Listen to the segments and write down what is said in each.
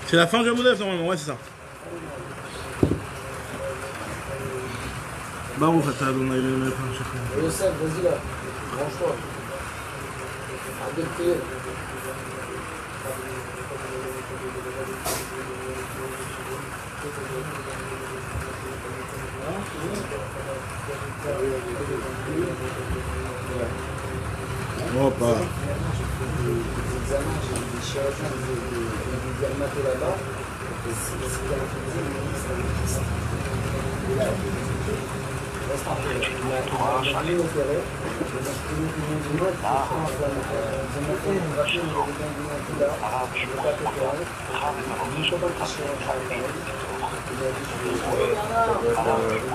C'est la fin du Amoud Aleph normalement, ouais c'est ça. Baruch atah Adonai Eloheinu melech haolam. Yosef, vas-y là, branche-toi. Arrête de prier. Opa. Des examens, j'ai des chirurgiens, des dermatos là-bas. Et si il y a un plaisir, il me dit ça existe. Reste un peu. Il a mieux opéré. Ils m'ont fait une vacune, il y avait bien du monde là. Je ne peux pas opérer. Je ne peux pas toucher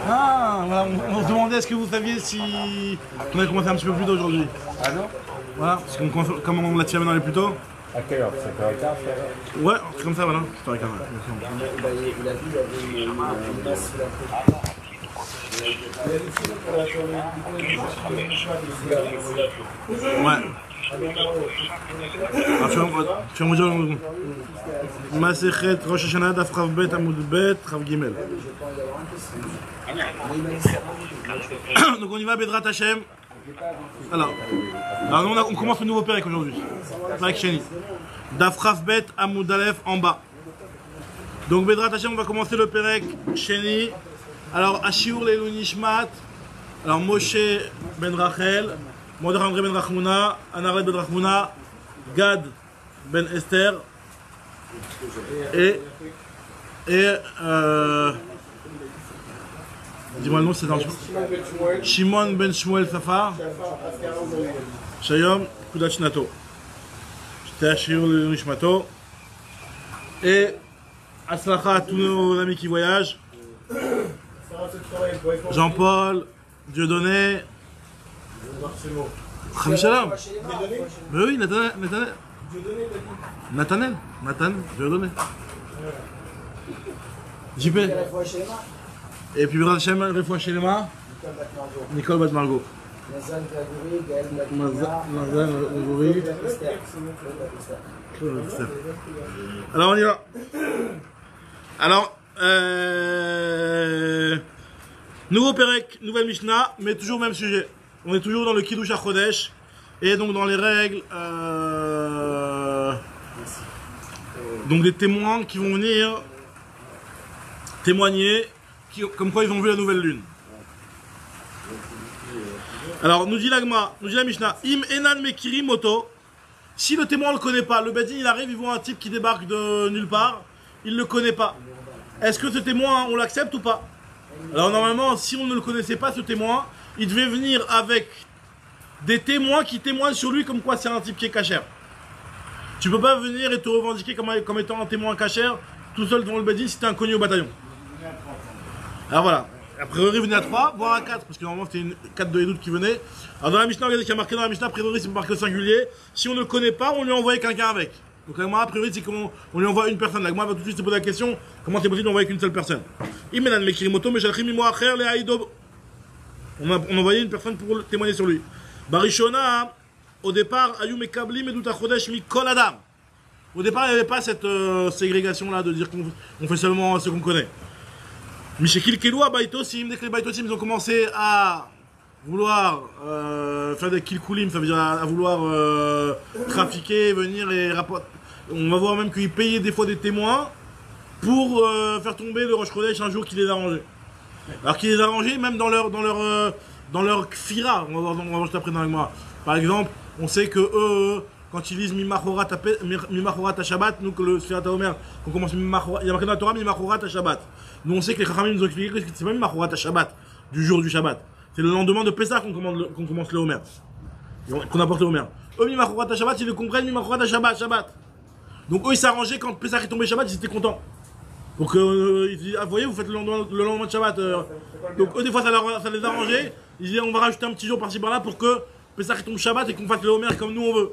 Ah, voilà, on se demandait est-ce que vous saviez si on avait commencé un petit peu plus tôt aujourd'hui. Ah non? Voilà, parce qu'on comme on l'a tiré maintenant plus tôt. À quelle heure? 7h15, frère? Ouais, c'est comme ça, voilà. C'est avec un. il a vu, il avait une masse sur la tête. Ouais. Tu vas me dire Masechet Rosh Hashanah Daf Rav Bet Amud Bet Rav Gimel. Donc on y va Bedrat Hashem. Alors nous on commence le nouveau Pérek aujourd'hui. Pérek Sheni. Daf Rav Bet Amud Aleph en bas. Donc Bedrat Hashem on va commencer le Pérek Sheni. Alors Ashiur Leilu Nishmat. Alors Moshe Ben Rachel, Mordechai André Ben Rachmouna, Anaret Ben Rachmouna, Gad Ben Esther et dis-moi le nom, c'est dans le Shimon Ben Shmuel Safar, Shayom Kudash Nato. J'étais à Shiur le Nishmato et Aslacha à tous nos amis qui voyagent. Jean-Paul, Dieudonné, Shalom. Mais oui, Nathanel, Dieudonné. JP. Et puis Bradachem, Refoua Shelema, Nicole Bat Margot. Mazal Gagouri. Alors on y va. Alors, nouveau Pérek, nouvelle Mishnah, mais toujours même sujet. On est toujours dans le Kiddush HaChodesh et donc dans les règles donc des témoins qui vont venir témoigner comme quoi ils ont vu la nouvelle lune. Alors nous dit l'Agma, nous dit la Mishnah, Im Enan Mekiri Moto, si le témoin ne le connaît pas, le Bedin il arrive, il voit un type qui débarque de nulle part, il ne le connaît pas. Est-ce que ce témoin on l'accepte ou pas? Alors normalement, si on ne le connaissait pas, ce témoin, il devait venir avec des témoins qui témoignent sur lui comme quoi c'est un type qui est cachère. Tu peux pas venir et te revendiquer comme étant un témoin cachère tout seul devant le Bedin si t'es inconnu au bataillon. Alors voilà, a priori venez à 3, voire à 4, parce que normalement c'était une 4 de Edout qui venait. Alors dans la Mishnah, regardez qu'il y a marqué dans la Mishnah, a priori c'est marqué au singulier. Si on ne le connaît pas, on lui envoie quelqu'un avec. Donc l'agma, a priori, c'est qu'on lui envoie une personne. L'agma va tout de suite se poser la question, comment c'est possible d'envoyer qu'une seule personne? On a envoyé une personne pour témoigner sur lui. Barishona, au départ, Ayou Mekabli Meduta Chodesh Mikol Adam. Au départ, il n'y avait pas cette ségrégation-là de dire qu'on fait seulement ce qu'on connaît. Mishekil Kelou Baitosim, dès que les Baitosim ils ont commencé à vouloir faire des kilkulim, ça veut dire à vouloir trafiquer, venir et rapporter. On va voir même qu'ils payaient des fois des témoins pour faire tomber le Rosh Chodesh un jour qui les arrangeait. Alors qu'ils les arrangeaient même dans leur kfira, on va voir juste après dans le mois. Par exemple, on sait que eux, quand ils lisent Mimachorat à Shabbat, nous que le Sfirat HaOmer, qu'on commence Mimachorat, il y a marqué dans la Torah Mimachorat à Shabbat. Nous on sait que les Chachamim nous ont expliqué que c'est pas Mimachorat à Shabbat, du jour du Shabbat. C'est le lendemain de Pessah qu'on commence le Homer. Qu'on apporte le Homer. Eux, Mimachorat à Shabbat, ils le comprennent Mimachorat à Shabbat. Donc eux, ils s'arrangeaient quand Pessah est tombé Shabbat, ils étaient contents. Donc ils disaient, ah, vous voyez, vous faites le lendemain de Shabbat. Donc eux, des fois, ça les arrangeait. Ils disaient, on va rajouter un petit jour par-ci par-là pour que Pessah tombe Shabbat et qu'on fasse le Homer comme nous on veut.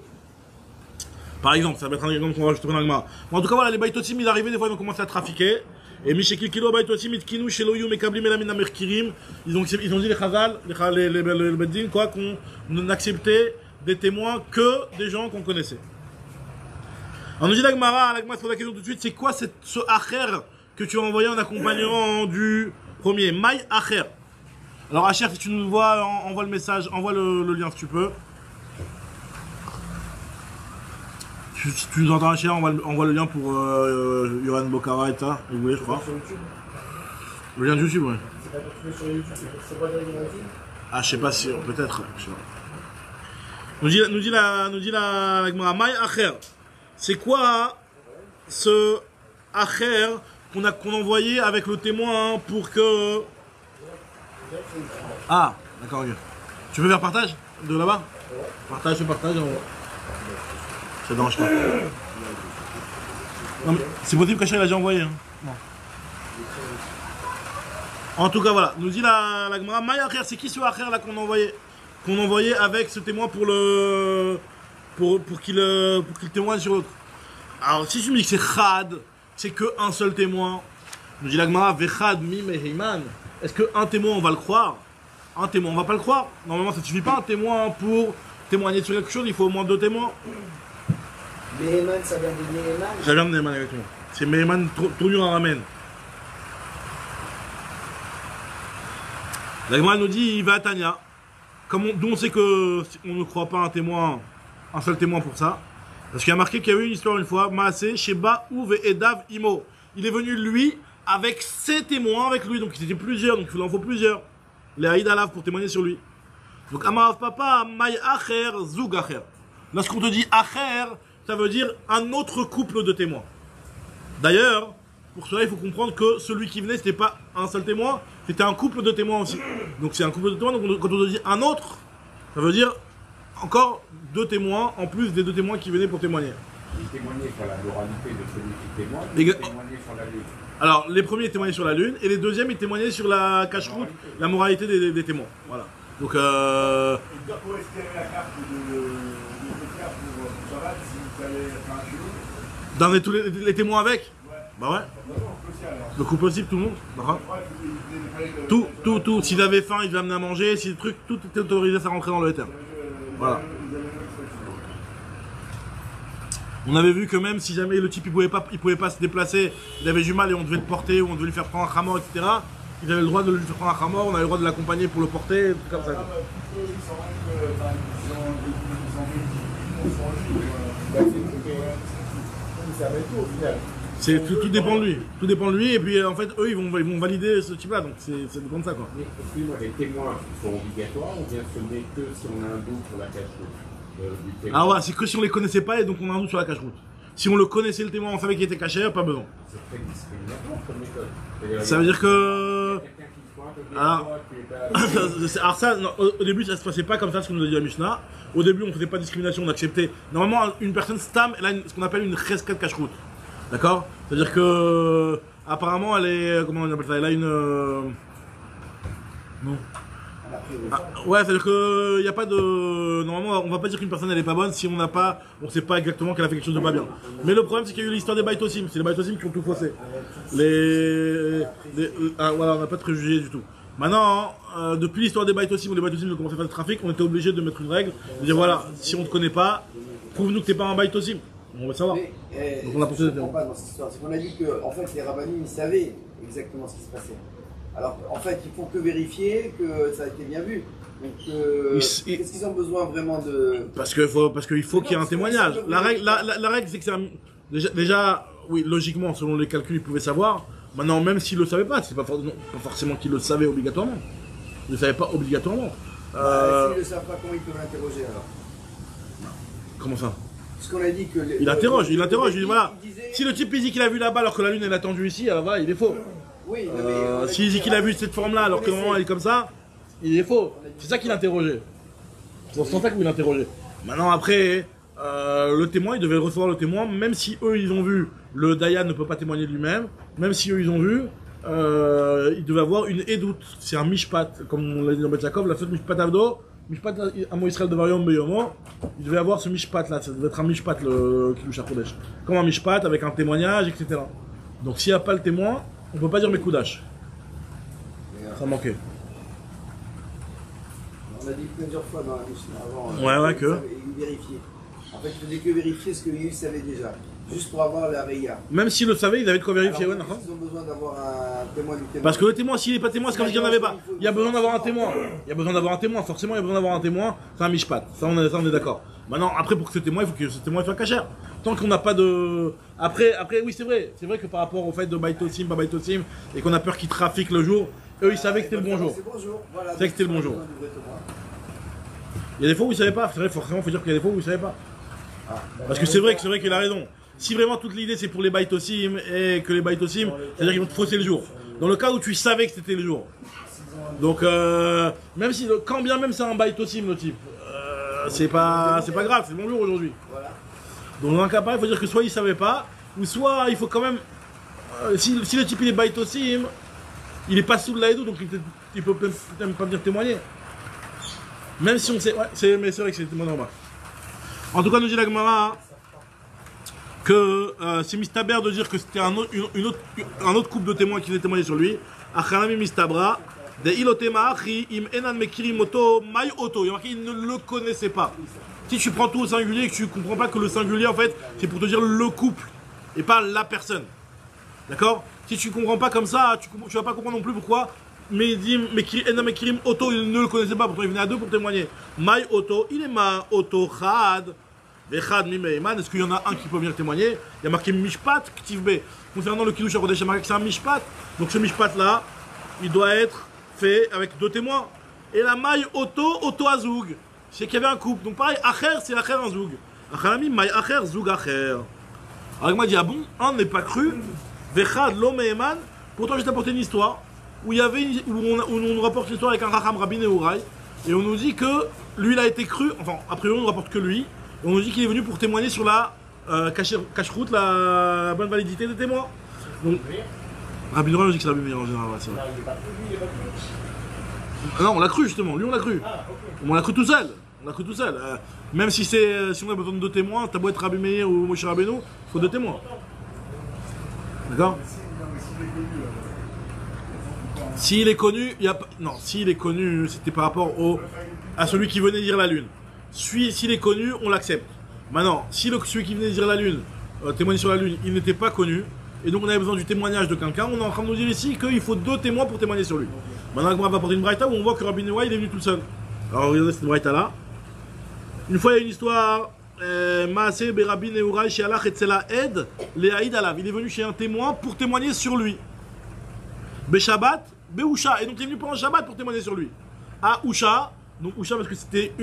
Par exemple, ça va être un exemple qu'on va rajouter dans le Gemara. En tout cas, voilà, les Baitotim, ils arrivaient, des fois, ils ont commencé à trafiquer. Et Mishekil Kilo Baitosim Itkinu Sheloyu Mekablim Elamin Amerkirim. Ils ont dit les Chazal, les Beddin, quoi, qu'on n'acceptait des témoins que des gens qu'on connaissait. On nous dit l'Agmara se pose la question tout de suite, c'est quoi ce Acher que tu as envoyé en accompagnant du premier? Maï Acher. Alors Acher, si tu nous vois, envoie le message, envoie le lien si tu peux. Si tu nous entends Acher, envoie le lien pour Yohan Bokara et ça, vous voulez je crois. Le lien de YouTube, ouais. Ah je sais pas si, peut-être, je sais pas. Nous dit la Gemara, Maï Acher. C'est quoi ce Acher qu'on envoyait avec le témoin pour que... Ah, d'accord, ok. Tu veux faire partage de là-bas? Partage. Ça dérange pas. C'est possible qu'Acher l'a déjà envoyé. Hein. Non. En tout cas, voilà. Nous dit la Gemara, Maï Acher, c'est qui ce Acher là qu'on envoyait avec ce témoin pour qu'il témoigne sur l'autre. Alors si tu me dis que c'est Chad, c'est qu'un seul témoin, nous dit la Gemara, Vechad mi meheiman. Est-ce qu'un témoin on va le croire? Un témoin on va pas le croire. Normalement ça ne suffit pas un témoin pour témoigner sur quelque chose, il faut au moins 2 témoins. Meheiman, ça vient de Meheiman? Ça vient de Meheiman exactement. C'est Meheiman tournure à ramen. La Gemara nous dit, il va à Tania. D'où on sait qu'on ne croit pas un seul témoin pour ça. Parce qu'il y a marqué qu'il y a eu une histoire une fois, Maaseh, Sheba, Uve, Edav, Imo. Il est venu lui avec ses témoins avec lui, donc il était plusieurs, donc il en faut plusieurs. Les Haïd Alav pour témoigner sur lui. Donc Amarav Papa, Maï Acher, Zoug Acher. Lorsqu'on te dit Acher, ça veut dire un autre couple de témoins. D'ailleurs, pour cela il faut comprendre que celui qui venait, c'était pas un seul témoin, c'était un couple de témoins aussi. Donc c'est un couple de témoins, donc quand on te dit un autre, ça veut dire encore 2 témoins, en plus des 2 témoins qui venaient pour témoigner. Il témoignait sur la moralité de celui qui témoigne, il témoignait sur la lune. Alors, les premiers ils témoignaient sur la lune, et les deuxièmes ils témoignaient sur la cache-route, la moralité des témoins. Voilà. Donc, Il doit pour espérer la carte de Pétia pour Shabbat si vous allez faire un jour. dans tous les témoins avec? Ouais. Bah ouais. Non, aussi alors. Le couple aussi, tout le monde. D'accord. Tout. S'ils avaient faim, ils devaient amener à manger, si le truc, tout était autorisé à rentrer dans le terme. Voilà. On avait vu que même si jamais le type il pouvait pas se déplacer, il avait du mal et on devait le porter ou on devait lui faire prendre un khamor, etc. Ils avaient le droit de lui faire prendre un khamor, on avait le droit de l'accompagner pour le porter, tout comme ça. Tout dépend de lui. Tout dépend de lui et puis en fait eux ils vont valider ce type là, donc ça dépend de ça quoi. Mais excuse-moi, les témoins sont obligatoires ou bien ce n'est que si on a un doute sur la cache-route? Ah ouais, c'est que si on les connaissait pas et donc on a un doute sur la cache-route. Si on le connaissait le témoin, on savait qu'il était caché, pas besoin. C'est très discriminatoire comme méthode. Ça veut dire que... Quelqu'un qui se pointe, Alors ça, non, au début ça se passait pas comme ça, ce qu'on nous a dit la Mishnah. Au début on faisait pas de discrimination, on acceptait. Normalement une personne stam, elle a ce qu'on appelle une cheskat cache-route. D'accord? C'est-à-dire que... Apparemment elle est... Comment on appelle ça? Elle a une... Non. Ouais, c'est-à-dire qu'il n'y a pas de... Normalement, on va pas dire qu'une personne elle est pas bonne si on sait pas exactement qu'elle a fait quelque chose de pas bien. Mais le problème c'est qu'il y a eu l'histoire des baitosim, c'est les baitosim qui ont tout faussé. Voilà, on n'a pas de préjugés du tout. Maintenant, depuis l'histoire des baitosim où les baitosim ont commencé à faire du trafic, on était obligé de mettre une règle, de dire voilà, si on te connaît pas, prouve-nous que t'es pas un baitosim. On va savoir. Donc on a pensé pas dans cette histoire, c'est qu'on a dit que en fait les rabbinim ils savaient exactement ce qui se passait. Alors, en fait, il faut que vérifier que ça a été bien vu. Donc, qu'est-ce qu'ils ont besoin vraiment de... Parce qu'il faut qu'il y ait un témoignage. La règle, c'est que c'est déjà, oui, logiquement, selon les calculs, ils pouvaient savoir. Maintenant, même s'ils ne le savaient pas, c'est pas forcément qu'ils le savaient obligatoirement. Ils ne le savaient pas obligatoirement. S'ils ne le savent pas, comment ils peuvent l'interroger alors? Comment ça? Parce qu'on a dit que... Il interroge, il dit voilà. Si le type il dit qu'il a vu là-bas alors que la lune elle a tendu ici, alors voilà, il est faux. Oui, s'il dit qu'il a vu cette forme-là alors que normalement elle est comme ça, il est faux. C'est ça qu'il interrogeait. C'est ça que vous l'interrogez. Maintenant après, le témoin, il devait recevoir le témoin, même si eux ils ont vu, le Dayan ne peut pas témoigner de lui-même, même si eux ils ont vu, il devait avoir une édoute. C'est un mishpat, comme on l'a dit dans Bet Yaakov, la fête mishpat avdo, mishpat amo Israël de Variom Beyomo, il devait avoir ce mishpat là, ça devait être un mishpat le Kiddush HaKodesh. Comme un mishpat avec un témoignage, etc. Donc s'il n'y a pas le témoin, on peut pas dire Mekoudash. Ça manquait. On a dit plusieurs fois dans la Mishnah avant. Ouais, que. Il vérifiait. En fait, il faisait que vérifier ce que lui savait déjà. Juste pour avoir la Reya. Même s'il le savait, il avait de quoi vérifier. Alors, ouais, ils ont besoin d'avoir un témoin du témoin. Parce que le témoin, s'il n'est pas témoin, c'est comme s'il n'y en avait pas. Il y a besoin d'avoir un témoin. Il y a besoin d'avoir un témoin. Forcément, il y a besoin d'avoir un témoin. C'est un mishpat. Ça, on est d'accord. Maintenant, après, pour que ce témoin, il faut que ce témoin soit cachère. Tant qu'on n'a pas de. Après, oui, c'est vrai. C'est vrai que par rapport au fait de Baitosim, pas Baitosim, et qu'on a peur qu'ils trafiquent le jour, eux, ils savaient que c'était le bon jour. C'est bonjour. Voilà, c'est que c'était le bon jour. Il y a des fois où ils ne savaient pas. C'est vrai, forcément, il faut dire qu'il y a des fois où ils ne savaient pas. Parce que c'est vrai qu'il a raison. Si vraiment toute l'idée c'est pour les Baitosim et que les Baitosim, c'est-à-dire qu'ils vont te fausser le jour. Dans le cas où tu savais que c'était le jour. Donc, même si, quand bien même c'est un Baitosim le type, c'est pas grave, c'est le bon jour aujourd'hui. Donc dans un cas pareil, il faut dire que soit il savait pas, ou soit il faut quand même, si le type il est Baitosim, il est pas sous de l'aïdou, donc il peut même pas venir témoigner. Même si on sait, ouais, mais c'est vrai que c'est témoin normal. En tout cas, nous dit la Gemara que c'est mistaber de dire que c'était un autre couple de témoins qui étaient témoignés sur lui. Achanami mistabra de ilotemachi im enan mekirim oto mai oto. Il y a marqué il ne le connaissait pas. Si tu prends tout au singulier et que tu comprends pas que le singulier en fait c'est pour te dire le couple et pas la personne. D'accord? Si tu comprends pas comme ça, tu vas pas comprendre non plus pourquoi. Mais enan mekirim oto il ne le connaissait pas. Pourtant il venait à deux pour témoigner. Mai oto il est ma oto chad. Est-ce qu'il y en a un qui peut venir témoigner? Il y a marqué Mishpat, Ktiv B. Concernant le Kiddush HaKodesh, il y a marqué que c'est un Mishpat. Donc ce Mishpat là, il doit être fait avec deux témoins. Et la maille Oto Azoug. C'est qu'il y avait un couple. Donc pareil, Acher, c'est Acher un Zoug. Achalami, maille Acher, Zoug Acher. Alors il m'a dit, ah bon, un n'est pas cru. Vechad, l'homme Eman. Pourtant, je t'ai apporté une histoire où on nous rapporte l'histoire avec un Racham Rabbi Nehurai. Et on nous dit que lui, il a été cru. Enfin, a priori, on ne rapporte que lui. Et on nous dit qu'il est venu pour témoigner sur la cache-route, la bonne validité des témoins. Donc, Rabbi Nehurai nous dit que c'est Rabbi Meir en général. Ouais, c'est vrai. Non, on l'a cru justement, lui on l'a cru. On l'a cru tout seul. Même si on a besoin de deux témoins, t'as beau être Rabbi Meir ou Moshe Rabbeinu, il faut deux témoins. D'accord? S'il est connu, non, s'il est connu, c'était par rapport à celui qui venait dire la lune. S'il est connu, on l'accepte. Maintenant, si celui qui venait dire la lune, témoigner sur la lune, il n'était pas connu, et donc on avait besoin du témoignage de quelqu'un, on est en train de nous dire ici qu'il faut deux témoins pour témoigner sur lui. Maintenant, on va apporter une braïta où on voit que Rabbi Nehurai il est venu tout seul. Alors regardez cette braïta là. Une fois il y a une histoire, Maaseh be Rabbi Nehurai she'alach etzela ed le'aïd alav. Il est venu chez un témoin pour témoigner sur lui. Be Shabbat, be Usha. Et donc il est venu pendant Shabbat pour témoigner sur lui. À Usha. Donc Usha parce que c'était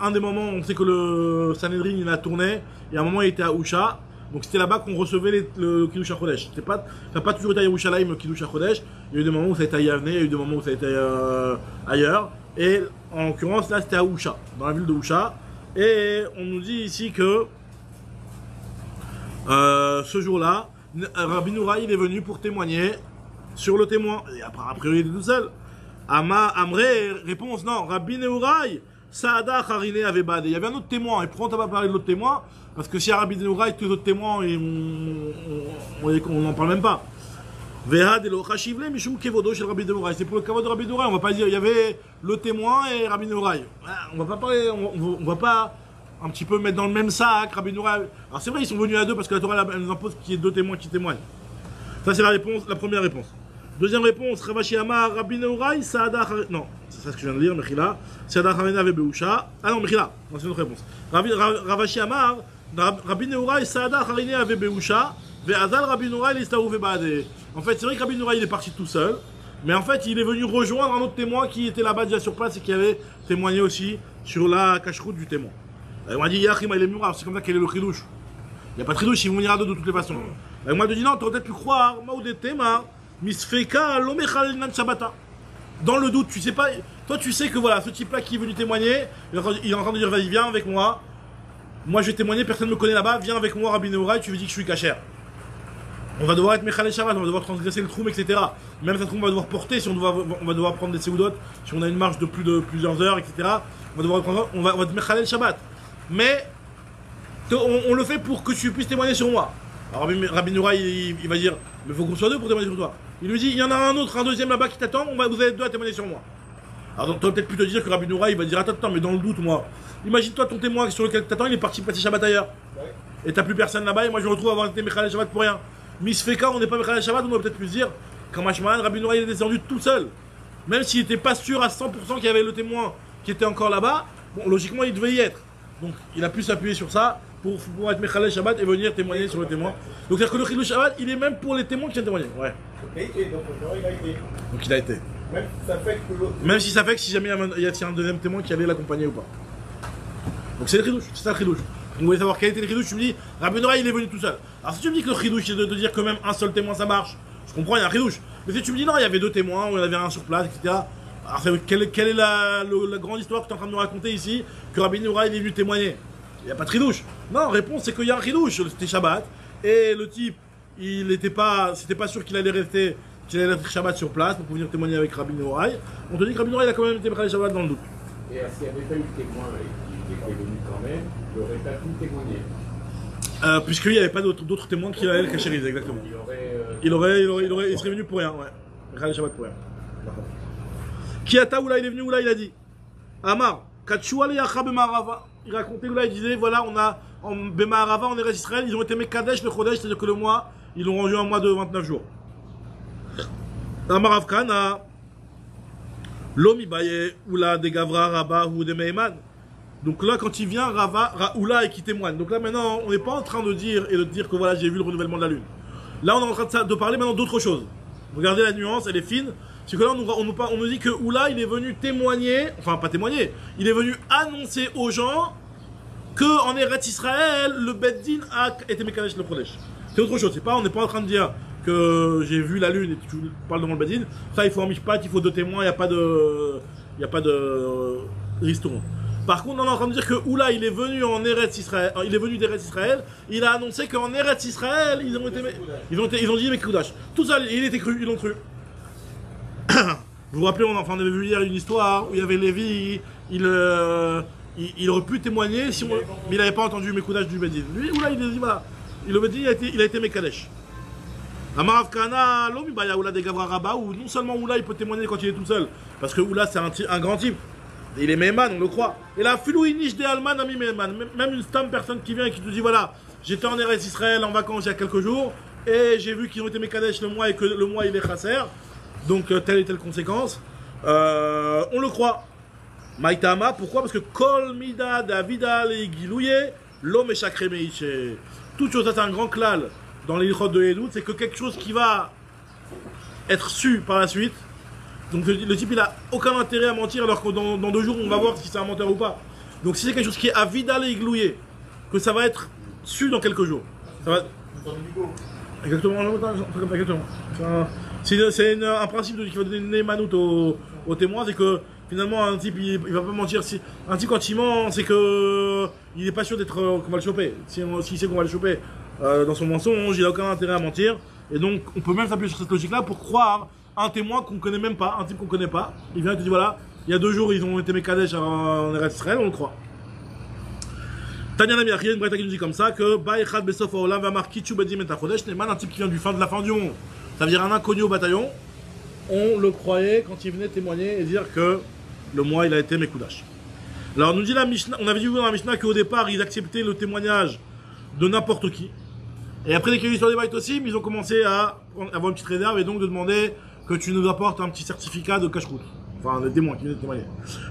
un des moments où on sait que le Sanhedrin il a tourné et à un moment il était à Usha. Donc c'était là-bas qu'on recevait le Kiddush HaKodesh. Ça n'a pas toujours été à Yerushalayim le Kiddush HaKodesh. Il y a eu des moments où ça a été à Yavne, il y a eu des moments où ça a été ailleurs. Et en l'occurrence là c'était à Usha, dans la ville de Usha. Et on nous dit ici que ce jour-là, Rabbi Nehurai il est venu pour témoigner sur le témoin. Et après, a priori il était tout seul. Amré, réponse non, Rabbi Nehurai, Saada Harine avait badé. Il y avait un autre témoin, et pourquoi on t'a pas parlé de l'autre témoin? Parce que si à Rabbi Nehurai, tous les autres témoins, on n'en parle même pas. Vehad et le Chashivle, Mishum Kevodo chez Rabbi Nehurai. C'est pour le kavod de Rabbi Nehurai, on va pas dire, il y avait le témoin et Rabbi Nehurai. On va pas parler, on va pas un petit peu mettre dans le même sac Rabbi Nehurai. Alors c'est vrai, ils sont venus à deux parce que la Torah elle nous impose qu'il y ait deux témoins qui témoignent. Ça c'est la première réponse. Deuxième réponse, Ravashi Amar, Rabbi Nehurai, Saada Harine. Non, c'est ça ce que je viens de dire, Mechila. Saada Harine avait Beusha. Ah non, Mechila, c'est une autre réponse. Ravashi Amar, Rabbi Nehurai, Saada Harine avait Beusha. Ve'azal Rabbi Nehurai, l'Istaou Ve'bade. En fait, c'est vrai que Rabbi Nehurai il est parti tout seul. Mais en fait, il est venu rejoindre un autre témoin qui était là-bas déjà sur place et qui avait témoigné aussi sur la cache-route du témoin. Il m'a dit, Yachim, il est mura, c'est comme ça qu'elle est le chidouche. Il n'y a pas de chidouche, ils vont venir à deux de toutes les façons. Il m'a dit, non, tu aurais peut-être pu croire, Maoudé Tema. Misfeka l'omechal nan Shabbata. Dans le doute, tu sais pas. Toi, tu sais que voilà, ce type-là qui est venu témoigner, il est en train de dire vas-y, viens avec moi. Moi, je vais témoigner, personne ne me connaît là-bas. Viens avec moi, Rabbi Nehurai, tu lui dis que je suis cachère. On va devoir être Mechal Shabbat, on va devoir transgresser le troum, etc. Même cette troum, on va devoir porter, si on va devoir prendre des séoudotes, si on a une marche de plus de plusieurs heures, etc. On va être Mechal Shabbat. Mais on le fait pour que tu puisses témoigner sur moi. Alors Rabbi Noura, il va dire, mais il faut qu'on soit deux pour témoigner sur toi. Il lui dit, il y en a un autre, un deuxième là-bas qui t'attend, vous êtes deux à témoigner sur moi. Alors tu vas peut-être plus te dire que Rabbi Noura, il va dire, attends, mais dans le doute, moi, imagine-toi ton témoin sur lequel t'attends, il est parti passer Shabbat ailleurs. Ouais. Et t'as plus personne là-bas, et moi je me retrouve à avoir été Mechalel Shabbat pour rien. Misfeka, on n'est pas Mechalel Shabbat, on aurait peut-être pu se dire, quand Mashmahan, Rabbi Noura, il est descendu tout seul. Même s'il n'était pas sûr à 100% qu'il y avait le témoin qui était encore là-bas, bon, logiquement, il devait y être. Donc il a pu s'appuyer sur ça pour être Mechalel Shabbat et venir témoigner sur le témoin. Donc c'est-à-dire que le Chidouche Shabbat, il est même pour les témoins qui viennent témoigner. Ouais. Donc il a été. Même si ça fait que si jamais il y a un deuxième témoin qui allait l'accompagner ou pas. Donc c'est le Chidouche, c'est ça le Chidouche. Vous voulez savoir quel était le Chidouche, tu me dis, Rabbi Noura il est venu tout seul. Alors si tu me dis que le Chidouche c'est de te dire que même un seul témoin ça marche, je comprends, il y a un Chidouche. Mais si tu me dis non, il y avait deux témoins, ou il y en avait un sur place, etc. Alors quelle est la grande histoire que tu es en train de nous raconter ici, que Rabbi Noura il est venu témoigner? Il n'y a pas de Chidouche. Non, réponse c'est qu'il y a un Chidouche, c'était Shabbat, et le type, c'était pas sûr qu'il allait rester Shabbat sur place pour venir témoigner avec Rabbi Noura. On te dit que Rabbi Noura il a quand même été Mechalel Shabbat dans le doute. Et s'il n'y avait pas eu le témoin qui était venu quand même, il n'aurait pas pu témoigner. Puisqu'il n'y avait pas d'autres témoins qui allaient le cachériser, exactement. Il serait venu pour rien, ouais. Mechalel Shabbat pour rien. Kiata, où là il est venu, où là il a dit Amar, Kachua le Yacha Bemarava. Il racontait où là il disait voilà, on a en Bemarava, en Eretz Israël, ils ont été Mekadesh le Chodesh, c'est-à-dire que le mois, ils l'ont rendu un mois de 29 jours. Amar Avkana, Lomi Baye, ou là de Gavra, Rabba, ou de Meiman. Donc là, quand il vient, Oula et qui témoigne. Donc là, maintenant, on n'est pas en train de dire que voilà, j'ai vu le renouvellement de la lune. Là, on est en train de parler maintenant d'autre chose. Regardez la nuance, elle est fine. C'est que là, on nous dit que Oula, il est venu témoigner, enfin pas témoigner, il est venu annoncer aux gens qu'en Eretz Israël, le Beddin a été Mekadesh le Chodesh. C'est autre chose, on n'est pas en train de dire que j'ai vu la lune et que tu parles devant le Beddin. Ça, il faut un mishpat, il faut deux témoins, il n'y a pas de ristourne. Par contre, on est en train de dire que Oula, il est venu en Eretz Israël, il est venu d'Eretz Israël, il a annoncé qu'en Eretz Israël, ils ont dit Mekudash. Tout ça, il était cru, ils l'ont cru. Vous vous rappelez, on avait vu hier une histoire où il y avait Lévi, il aurait pu témoigner, mais il n'avait pas entendu Mekudash du Beddin. Lui, Oula, il a dit voilà, le Beddin, il a été Mekadesh. Amarav Kana, l'homme, il y a Oula de Gavra Rabba, où non seulement Oula, il peut témoigner quand il est tout seul, parce que Oula, c'est un grand type. Il est Mehman, on le croit. Et là, Filouinish de Alman, ami Mehman. Même une personne qui vient et qui te dit voilà, j'étais en Eretz Israël en vacances il y a quelques jours, et j'ai vu qu'ils ont été Mekadesh le mois et que le mois il est Chasser. Donc, telle et telle conséquence. On le croit. Maïtama, pourquoi? Parce que Kol Mida Davidal et Gilouye, l'homme est chakre Meiche. Toute chose, ça c'est un grand klal dans les l'ilchot de Edout, c'est que quelque chose qui va être su par la suite. Donc le type il a aucun intérêt à mentir alors que dans 2 jours on va voir si c'est un menteur ou pas. Donc si c'est quelque chose qui est à vidal et gloué, que ça va être su dans quelques jours. Ça va... Exactement, c'est un principe qui va donner une manoute aux témoins, c'est que finalement un type il va pas mentir. Un type quand il ment, c'est que il est pas sûr d'être qu'on va le choper. S'il sait qu'on va le choper dans son mensonge, il a aucun intérêt à mentir. Et donc on peut même s'appuyer sur cette logique-là pour croire un témoin qu'on connaît même pas, un type qu'on connaît pas, il vient et te dit voilà, il y a 2 jours ils ont été Mekadesh en Eretz Israël, on le croit. Tanya Nami Achie, une breta qui nous dit comme ça que Baïchad Besof Olam va marquer Tchoubedim et Achodesh, Neyman, un type qui vient de la fin du monde. Ça veut dire un inconnu au bataillon, on le croyait quand il venait témoigner et dire que le mois il a été Mekudash. Alors nous dit la Mishnah, on avait vu dans la Mishnah qu'au départ ils acceptaient le témoignage de n'importe qui. Et après qu'il y a eu l'histoire des Baïtosim, ils ont commencé à avoir une petite réserve et donc de demander que tu nous apportes un petit certificat de cache-route. Enfin, des témoins qui viennent témoigner.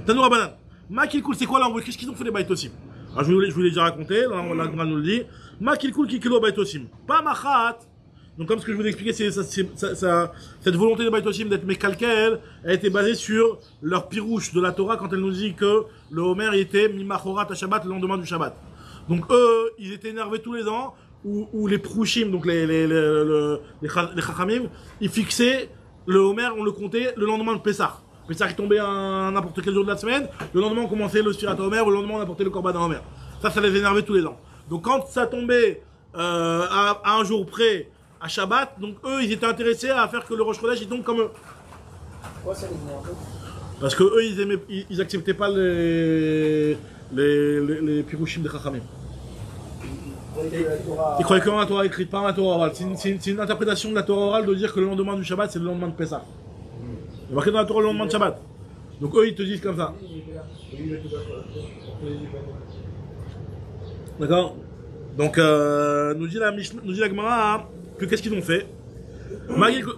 Tanoura Banan. Makilkoul, c'est quoi là? Qu'est-ce qu'ils ont fait les Baïtosim? Alors je vous l'ai déjà raconté, là, la Gemara nous le dit. Makilkoul Kikilo Baïtosim. Pas Machat. Donc, comme ce que je vous ai expliqué, cette volonté des Baïtosim d'être Mekalkel, elle a été basée sur leur pirouche de la Torah quand elle nous dit que le Homer était Mimachorat à Shabbat le lendemain du Shabbat. Donc, eux, ils étaient énervés tous les ans, où les Prouchim, donc les Chachamim, ils fixaient le Homer, on le comptait le lendemain de Pessah. Pessah qui tombait à n'importe quel jour de la semaine. Le lendemain, on commençait le Sfirat Homer. Le lendemain, on apportait le Korban Homer. Ça les énervait tous les ans. Donc, quand ça tombait à un jour près, à Shabbat, donc eux, ils étaient intéressés à faire que le Rosh Chodesh, il tombe comme eux. Pourquoi ça les énervait? Parce que eux, ils acceptaient pas les pirouchim de Chachamim. Il croyait que la Torah écrite, pas la Torah orale. C'est une interprétation de la Torah orale de dire que le lendemain du Shabbat, c'est le lendemain de Pessah. Il y a marqué dans la Torah le lendemain de Shabbat. Donc eux, ils te disent comme ça. D'accord. Donc, nous dit la Gemara que qu'est-ce qu'ils ont fait?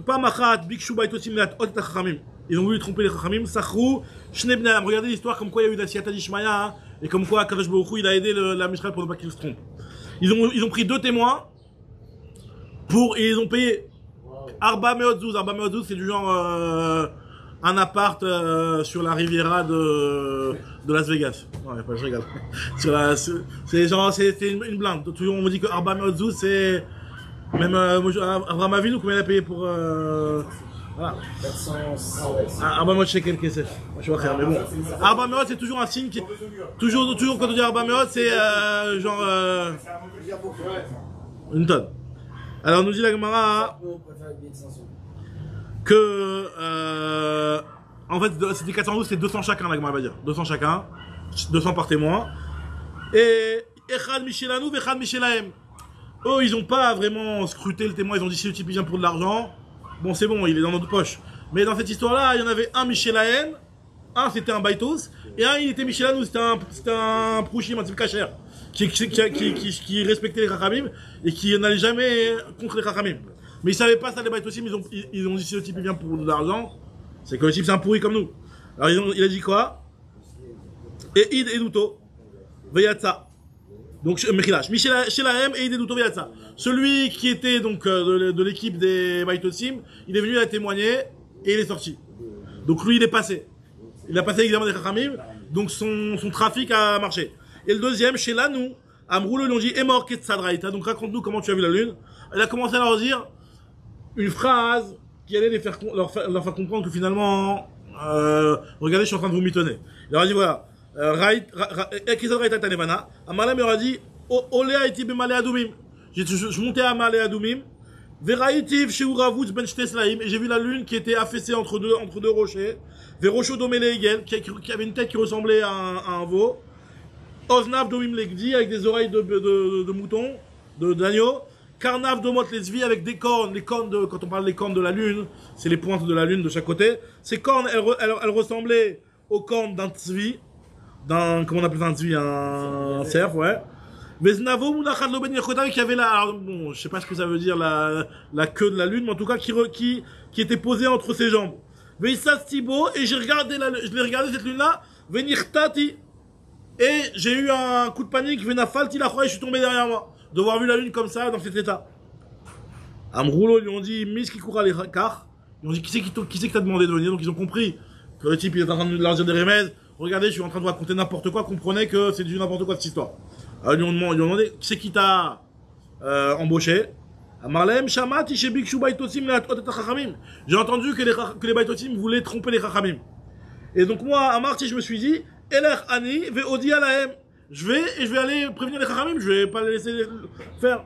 Pas machat, bikshu baitosim leat ot chachamim. Ils ont voulu tromper les chachamim. Sachrou, shnei bnei adam. Regardez l'histoire comme quoi il y a eu la siyata d'Ishmaïa et comme quoi Kadosh Baruch Hu il a aidé la Mishra pour ne pas qu'il se trompe. Ils ont pris 2 témoins et ils ont payé Arba Meotzouz. Arba Meotzouz, c'est du genre un appart sur la Riviera de Las Vegas. Non, pas, je rigole. C'est genre, c'est une blinde. Toujours, on me dit que Arba Meotzouz, c'est même Abraham Avinu, combien il a payé pour voilà. 400. Arba Meot shekel kesef. Je vois rien, mais bon. Arba Meot, c'est toujours un signe qui toujours quand on dit Arba Meot, c'est genre une tonne. Alors nous dit la Gemara que en fait c'était 412, c'est 200 chacun, la Gemara va dire. 200 chacun, 200 par témoin. Et Echad Michelanu, Echad Michelahem. Eux, ils n'ont pas vraiment scruté le témoin, ils ont dit si le type vient pour de l'argent, bon c'est bon, il est dans notre poche. Mais dans cette histoire-là, il y en avait un Michelahem, un c'était un Baitos, et un il était Michelanu, c'était un Prouchim, un type Kacher, qui respectait les Chachamim, et qui n'allait jamais contre les Chachamim. Mais ils savaient pas ça les Baitosim, ils ont dit si le type vient pour de l'argent, c'est que le type c'est un pourri comme nous. Alors il a dit quoi? Et Id Eduto, Veyatsa. Donc Mechilash, Michelahem et Id Eduto Veyatsa. Celui qui était donc de l'équipe des Baitosim, il est venu à témoigner et il est sorti. Donc lui il est passé. Il a passé l'examen des Chachamim, donc son trafic a marché. Et le deuxième, chez Lanou, Amroulo lui ont dit Emor Ketsadraïta, donc raconte-nous comment tu as vu la lune. Elle a commencé à leur dire une phrase qui allait leur faire comprendre que finalement, regardez, je suis en train de vous mitonner. Il leur a dit voilà, Ketsadraïta Tanevana, Amalam leur a dit Olea iti b'malé adumim. Je montais à Malé Adumim, Veraïtiv chez Uravutz ben Shteslaim, et j'ai vu la lune qui était affaissée entre deux rochers, Verosho Domelegel, qui avait une tête qui ressemblait à un veau. Oznav domim legdi, avec des oreilles de mouton, d'agneau. Karnav domot lesvi, avec des cornes. Les cornes quand on parle des cornes de la lune, c'est les pointes de la lune de chaque côté. Ces cornes, elles ressemblaient aux cornes d'un tzvi, comment on appelle ça un tzvi, un cerf, ouais. Veznavo munachad loben yechotav, qui avait alors bon, je sais pas ce que ça veut dire la queue de la lune, mais en tout cas qui était posée entre ses jambes. Veissas tibo, et je l'ai regardé cette lune-là, venirtati. Et j'ai eu un coup de panique, Venafalti la croix, et je suis tombé derrière moi. De voir vu la lune comme ça, dans cet état. Amroulo, ils lui ont dit, Miss qui court à l'écart. Ils ont dit, qui c'est qui t'a demandé de venir? Donc ils ont compris que le type, il est en train de leur dire des remèdes. Regardez, je suis en train de vous raconter n'importe quoi, comprenez que c'est du n'importe quoi cette histoire. Alors ils lui ont demandé, qui c'est qui t'a embauché? Amarlem, Shamati, Shebik, Shubaitosim, j'ai entendu que les Baitosim voulaient tromper les Chachamim. Et donc moi, à Marty, je me suis dit, Eler Ani, Veodi Alahem. Je vais aller prévenir les Chachamim, je vais pas les laisser faire.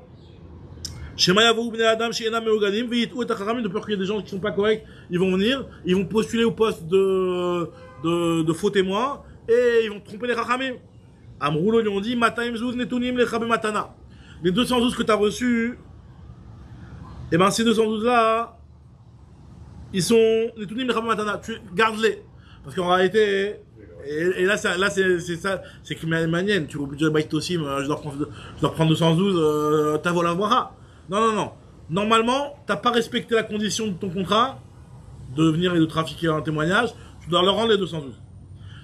Shema Yavou Bnei Adam, She'ena Meogadim, Veyitou et Chachamim, de peur qu'il y ait des gens qui sont pas corrects, ils vont venir, ils vont postuler au poste de faux témoins, et ils vont tromper les Chachamim. Amroulo lui ont dit, Mataim Zouz Netunim Lechabé Matana. Les 212 que tu as reçus, et ben ces 212 là, ils sont Netunim Lechabé Matana, tu garde-les. Parce qu'en réalité, et là c'est ça, c'est qui m'anienne. Tu vois, budget Baitosim, je dois prendre 212, t'as volé la voira. Non. Normalement, t'as pas respecté la condition de ton contrat de venir et de trafiquer un témoignage, tu dois leur rendre les 212.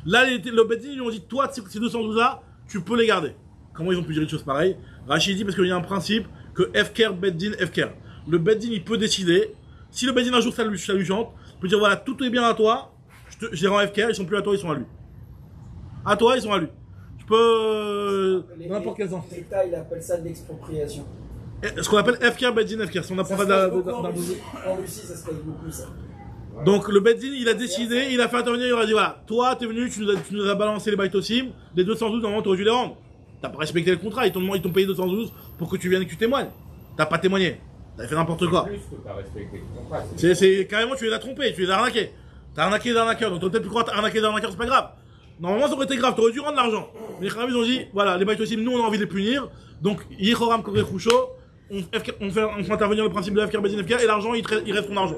Là, le Beddin, ils lui ont dit, toi, ces 212 là, tu peux les garder. Comment ils ont pu dire une chose pareille? Rachid dit parce qu'il y a un principe que Efker, Beddin, Efker. Le Beddin, il peut décider, si le Beddin un jour ça lui chante, il peut dire voilà, tout est bien à toi, je les rends FK, ils sont plus à toi, ils sont à lui. À toi, ils sont à lui. Je peux. N'importe quel sens. L'État, il appelle ça de l'expropriation. Ce qu'on appelle FK, Beddin, FK. Si on apprend pas en Russie, ça se passe beaucoup, ça. Donc le Beddin, il a décidé, il a fait intervenir, il a dit voilà, toi, t'es venu, tu nous as balancé les Baitosim, les 212, normalement, t'aurais dû les rendre. T'as pas respecté le contrat, ils t'ont payé 212 pour que tu viennes et que tu témoignes. T'as pas témoigné. T'as fait n'importe quoi. C'est carrément, tu les as trompés, tu les as arnaqués. T'as arnaqué des arnaqueurs, donc t'as peut-être pu croire t'as arnaqué des arnaqueurs, c'est pas grave. Normalement, ça aurait été grave, t'aurais dû rendre l'argent. Mais les Khamim, ils ont dit, voilà, les Baït aussi, nous, on a envie de les punir. Donc, Yechoram Korechoucho, on fait intervenir le principe de Efker Bezin Efker, et l'argent, il reste ton argent.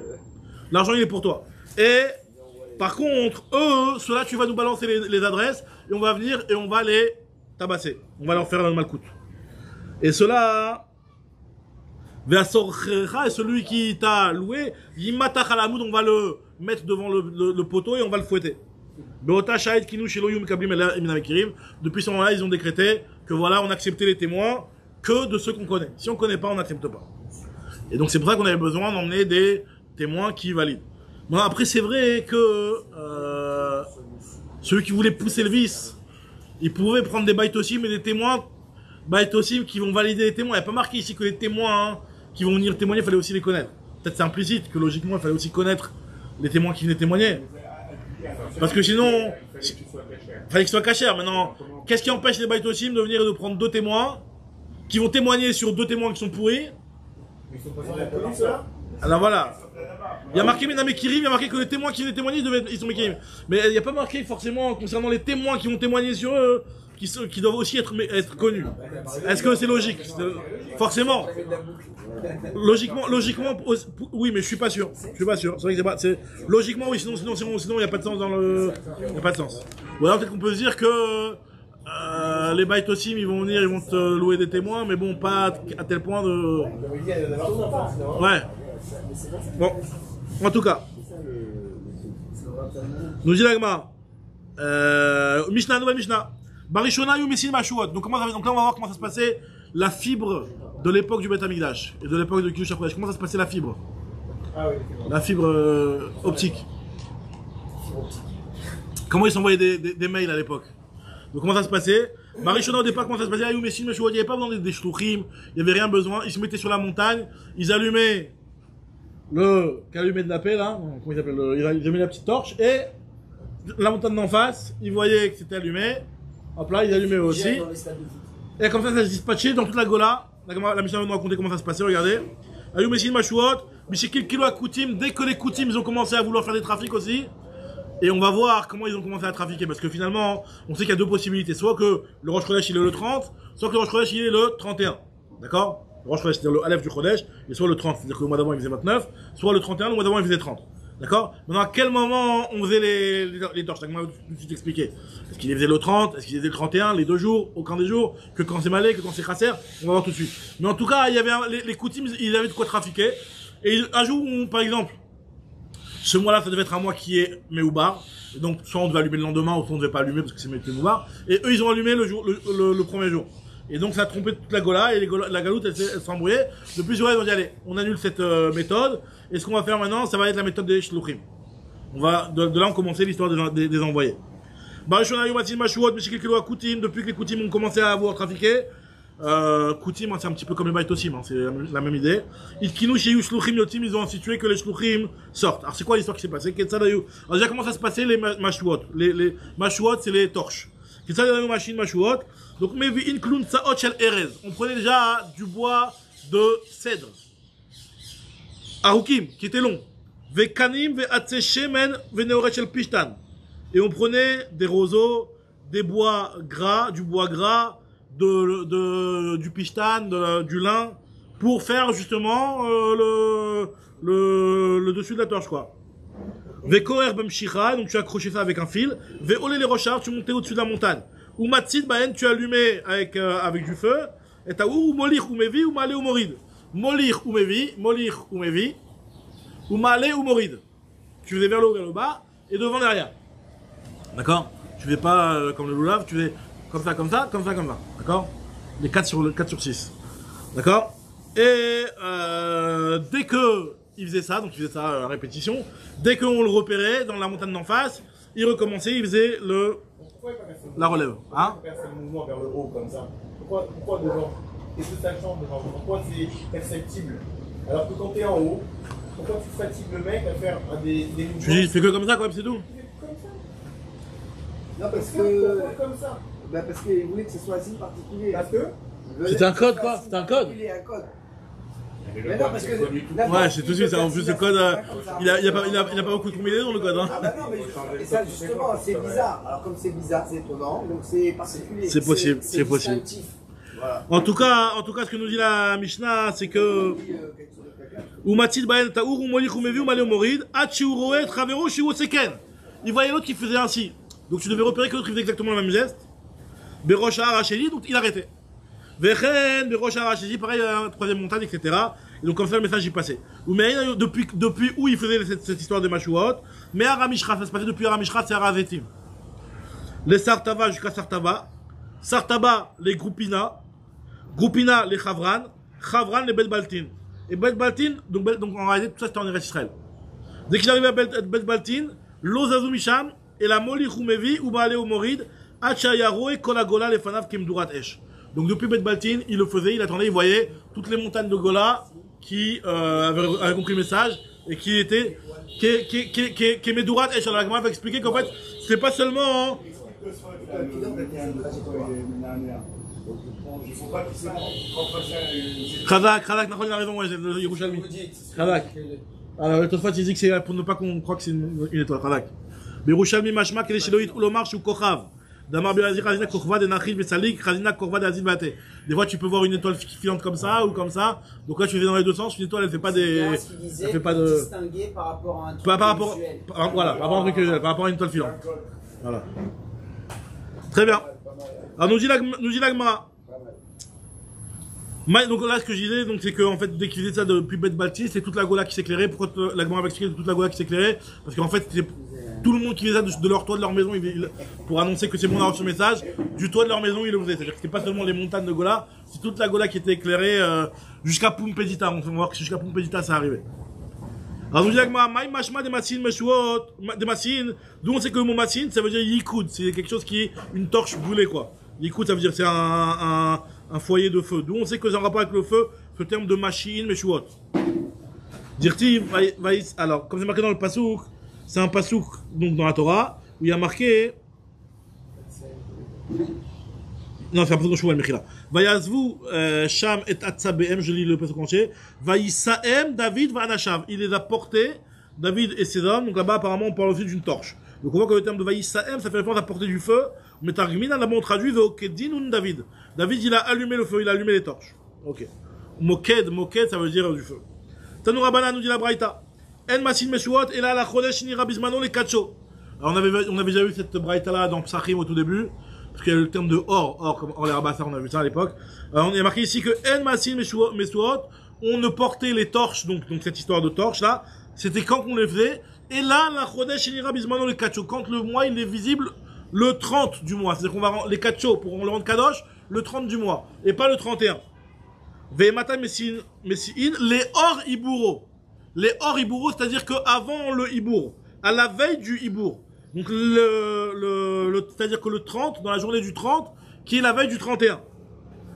L'argent, il est pour toi. Et, par contre, eux, ceux-là, tu vas nous balancer les adresses, et on va venir, et on va les tabasser. On va leur faire un malcoute. Et cela, et celui qui t'a loué, Yimata Khalamoud, on va le mettre devant le poteau et on va le fouetter. Depuis ce moment-là, ils ont décrété que voilà, on acceptait les témoins que de ceux qu'on connaît. Si on ne connaît pas, on n'accepte pas. Et donc c'est pour ça qu'on avait besoin d'emmener des témoins qui valident. Bon, après, c'est vrai que ceux qui voulaient pousser le vice, ils pouvaient prendre des baïtosim mais des témoins baïtosim qui vont valider les témoins. Il n'y a pas marqué ici que les témoins qui vont venir témoigner, il fallait aussi les connaître. Peut-être c'est implicite que logiquement, il fallait aussi connaître les témoins qui venaient témoigner. Parce que sinon, il fallait qu'ils soient cachés. Maintenant, qu'est-ce qui empêche les baïtosim de venir et de prendre deux témoins qui vont témoigner sur deux témoins qui sont pourris? Alors voilà. Il y a marqué Menamekirim, il y a marqué que les témoins qui venaient témoigner, ils sont Mekirim. Mais il n'y a pas marqué forcément concernant les témoins qui vont témoigner sur eux, qui doivent aussi être connus. Est-ce que c'est logique? Forcément. Logiquement, oui, mais je suis pas sûr. C'est vrai que c'est logiquement, oui, sinon, il n'y a pas de sens il n'y a pas de sens. Ou alors peut-être qu'on peut se dire que, les baïtosim, ils vont venir, ils vont te louer des témoins, mais bon, pas à tel point de... Ouais. Bon. En tout cas. Nous dit l'agma. Mishnah, nouvelle Mishnah. Barishona yu mesil mashuot. Donc là, on va voir comment ça se passait la fibre de l'époque du Beth Amikdash et de l'époque de Kiddush HaKodesh. Comment ça se passait la fibre? La fibre optique. Comment ils s'envoyaient des mails à l'époque? Donc comment ça se passait? Barishona au départ, comment ça se passait? Yu mesil mashuot. Il n'y avait pas besoin des shluchim, il n'y avait rien besoin. Ils se mettaient sur la montagne, ils allumaient le calumet de la paix, là, comment il s'appelle, ils allumaient la petite torche et la montagne d'en face, ils voyaient que c'était allumé. Hop là, ils allumaient aussi. Et comme ça se dispatchait dans toute la Gola. La Mishnah va nous raconter comment ça se passait, regardez. Ayou Messin Mashuot, Mishikil Kilo Akoutim, dès que les Koutim ils ont commencé à vouloir faire des trafics aussi. Et on va voir comment ils ont commencé à trafiquer. Parce que finalement, on sait qu'il y a deux possibilités. Soit que le Rosh Chodesh il est le 30, soit que le Rosh Chodesh il est le 31. D'accord? Le Rosh Chodesh, c'est-à-dire le Aleph du Chodesh, et soit le 30, c'est-à-dire que le mois d'avant il faisait 29, soit le 31, le mois d'avant il faisait 30. D'accord? Maintenant, à quel moment on faisait les torches? Moi, tout de suite expliqué. Est-ce qu'il les faisait le 30? Est-ce qu'il les faisait le 31? Les 2 jours? Aucun des jours? Que quand c'est malé? Que quand c'est chasser? On va voir tout de suite. Mais en tout cas, il y avait les Koutim, ils avaient de quoi trafiquer. Et un jour, par exemple, ce mois-là, ça devait être un mois qui est Méoubar. Et donc, soit on devait allumer le lendemain, ou soit on ne devait pas allumer parce que c'est Méoubar. Et eux, ils ont allumé le premier jour. Et donc, ça a trompé toute la Gola, et la galoute, elle s'est embrouillée. Depuis ce jour-là, ils ont dit, allez, on annule cette méthode. Et ce qu'on va faire maintenant, ça va être la méthode des shluchim. On va, de là, on commençait l'histoire des envoyés. Depuis que les Koutim ont commencé à avoir trafiqué, Koutim, c'est un petit peu comme les Baïtosim, c'est la même idée. Ils ont institué que les shluchim sortent. Alors, c'est quoi l'histoire qui s'est passée? Alors, déjà, comment ça se passait les mashuot? Les mashuot, c'est les torches. Donc, on prenait déjà du bois de cèdre. Arukim, qui était long. Et on prenait des roseaux, des bois gras, du bois gras, du pishtan, du lin, pour faire justement le dessus de la torche, quoi. Vekorer bemshira, donc tu accrochais ça avec un fil. Veolé les rochars, tu montais au-dessus de la montagne. Ou matsid baen, tu allumais avec du feu. Et t'as ou molir ou mevi ou malé ou morid. Molir ou mevi, ou malé ou morid. Tu faisais vers le haut, vers le bas, et devant derrière. D'accord? Tu faisais pas comme le loulav, tu faisais comme ça. D'accord? Les 4 sur 6. D'accord? Et dès que il faisait ça, donc il faisait ça à répétition, dès qu'on le repérait dans la montagne d'en face, il recommençait, il faisait la relève. Hein? Pourquoi faire ce mouvement vers le haut comme ça? Pourquoi devant? Qu'est-ce que ça change devant? Pourquoi c'est perceptible? Alors que quand tu es en haut, pourquoi tu fatigues le mec à faire des mouvements? Je dis, fais que comme ça, quoi, c'est tout. Non, parce que. Pourquoi comme ça? Bah parce qu'il voulait que ce soit assez particulier. Parce que c'était un code, quoi. C'était un code. Il est un code. Mais non, parce que. Ouais, c'est tout de suite, en plus le code, il a pas beaucoup de combinaisons le code. Hein. Ah bah non, mais ça justement, c'est bizarre. Alors comme c'est bizarre, c'est étonnant, donc c'est particulier. C'est possible, c'est possible. Voilà. En tout cas, ce que nous dit la Mishnah, c'est que Umatil Baen Taour ou Molich ou Mevi ou Malé Morid, Achiuroe, Travero, Shiwo Seken. Il voyait l'autre qui faisait ainsi. Donc tu devais repérer que l'autre faisait exactement le même geste. Berosh Aracheli, donc il arrêtait. Vechen, Berosh Aracheli, pareil, troisième montagne, etc. Et donc comme ça le message y passait. Depuis où il faisait cette histoire de Mashuot, mais Aramishra, ça se passait depuis Aramishra, c'est Aravetim. Les Sartava jusqu'à Sartava. Sartava, les Groupina. Groupina, les Chavran. Chavran, les Bet-Baltin. Et Bet-Baltin, donc en réalité, tout ça c'était en Eretz Israël. Dès qu'il arrivait à Bet-Baltin, l'Ozazu Misham, et la Moli Chumevi, ou Baale ou Morid, Achayaro et Kolagola, les Fanav Kimdurat Esh. Donc depuis Bet-Baltin, il le faisait, il attendait, il voyait toutes les montagnes de Gola qui avaient compris le message et qui étaient. Qui Medurat Esh. Alors la Gemara va expliquer qu'en fait, c'est pas seulement. Khazak, il a raison, ouais, le Yerushalmi. Khazak. Alors, le Tosfot, il dit que c'est pour ne pas qu'on croit que c'est une étoile. Khazak. Yerushalmi, Mashma, Keleshiloït, Ulomar, Shou Kochav. Damar Birazir, Khazina, Kochva, Denachil, Besalik, Khazina, Kochva, Dazil, Bate. Des fois, tu peux voir une étoile filante comme ça ou comme ça. Donc là, tu fais dans les deux sens. Une étoile, elle fait pas des. Elle fait pas de. Distinguer par rapport à un truc. Voilà, par rapport à un truc visuel, par rapport à une étoile filante. Voilà. Très bien. Alors, nous dit la Gemara. Donc là, ce que je disais, c'est que en fait, dès qu'il faisait ça depuis Bet-Balti, c'est toute la Gola qui s'éclairait. Pourquoi la Gemara va expliquer toute la Gola qui s'éclairait? Parce qu'en fait, c'est tout le monde qui faisait ça de leur toit de leur maison, pour annoncer que c'est bon d'avoir ce message, du toit de leur maison, ils le faisaient. C'est-à-dire que c'était pas seulement les montagnes de Gola, c'est toute la Gola qui était éclairée jusqu'à Pumpedita. On va voir que jusqu'à Pumpedita, ça arrivait. Alors, nous dit la Gemara, Maï Mashma des Massines, Meshuot, des Massines, d'où on sait que le mot Massine, ça veut dire Yikoud, c'est quelque chose qui est une torche brûlée, quoi. Yikoud, ça veut dire c'est un foyer de feu. D'où on sait que c'est en rapport avec le feu, ce terme de machine, Meshuot. Dirti, alors, comme c'est marqué dans le Pasouk, c'est un Pasouk, donc dans la Torah, où il y a marqué. Non, c'est un Pasouk dans Shoual Mechila. Vayazvu, Sham et Atzabehem, je lis le Pasouk entier. Vayisaem, David, Vanashav. Il les a portés, David et ses hommes. Donc là-bas, apparemment, on parle aussi d'une torche. Donc on voit que le terme de Vayisaem, ça fait référence à porter du feu. Mais Targmina, là-bas, on traduit Veokedin David. David, il a allumé le feu, il a allumé les torches. Ok. Moked, ça veut dire du feu. Tanoura Bana nous dit la Braïta. En Masin Meshuot, et là, la Chodesh Nira Bismano, les Kacho. Alors on avait déjà vu cette Braïta là dans Psachim au tout début. Parce qu'il y a le terme de or comme or les rabassars, on a vu ça à l'époque. On est marqué ici que En Masin Meshuot, on ne portait les torches, donc cette histoire de torches là, c'était quand qu'on les faisait. Et là, la Chodesh Nira Bismano, les Kacho. Quand le mois, il est visible le 30 du mois. C'est-à-dire qu'on va les Kacho, pour on le rendre Kadosh, le 30 du mois. Et pas le 31. Ve'emata Messin, les or Iburo. Les or Iburo, c'est-à-dire qu'avant le Ibour, à la veille du Ibour. Donc c'est-à-dire que le 30, dans la journée du 30, qui est la veille du 31.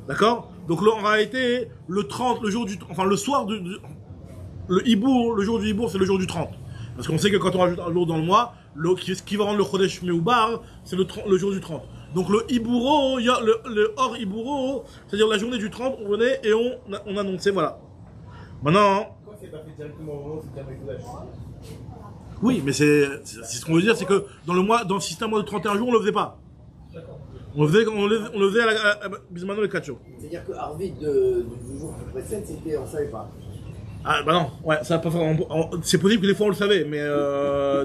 D'accord? Donc en réalité, le 30, le jour du, enfin le soir le Ibour, le jour du Ibour, c'est le jour du 30. Parce qu'on sait que quand on rajoute un jour dans le mois, ce qui va rendre le Chodesh Meubar, c'est le jour du 30. Donc le Ibouro, il y a le Or Ibouro, c'est-à-dire la journée du 30, on venait et on annonçait, voilà. Maintenant. Pourquoi c'est pas fait directement au moment où c'est avec Chodesh? Oui, mais c'est ce qu'on veut dire, c'est que dans le système de 31 jours, on le faisait pas. D'accord. On le faisait à Bismano et Kacho. C'est-à-dire que Arvid du jour qui précède, c'était, on savait pas. Ah bah non, ouais, ça pas c'est possible que des fois on le savait, mais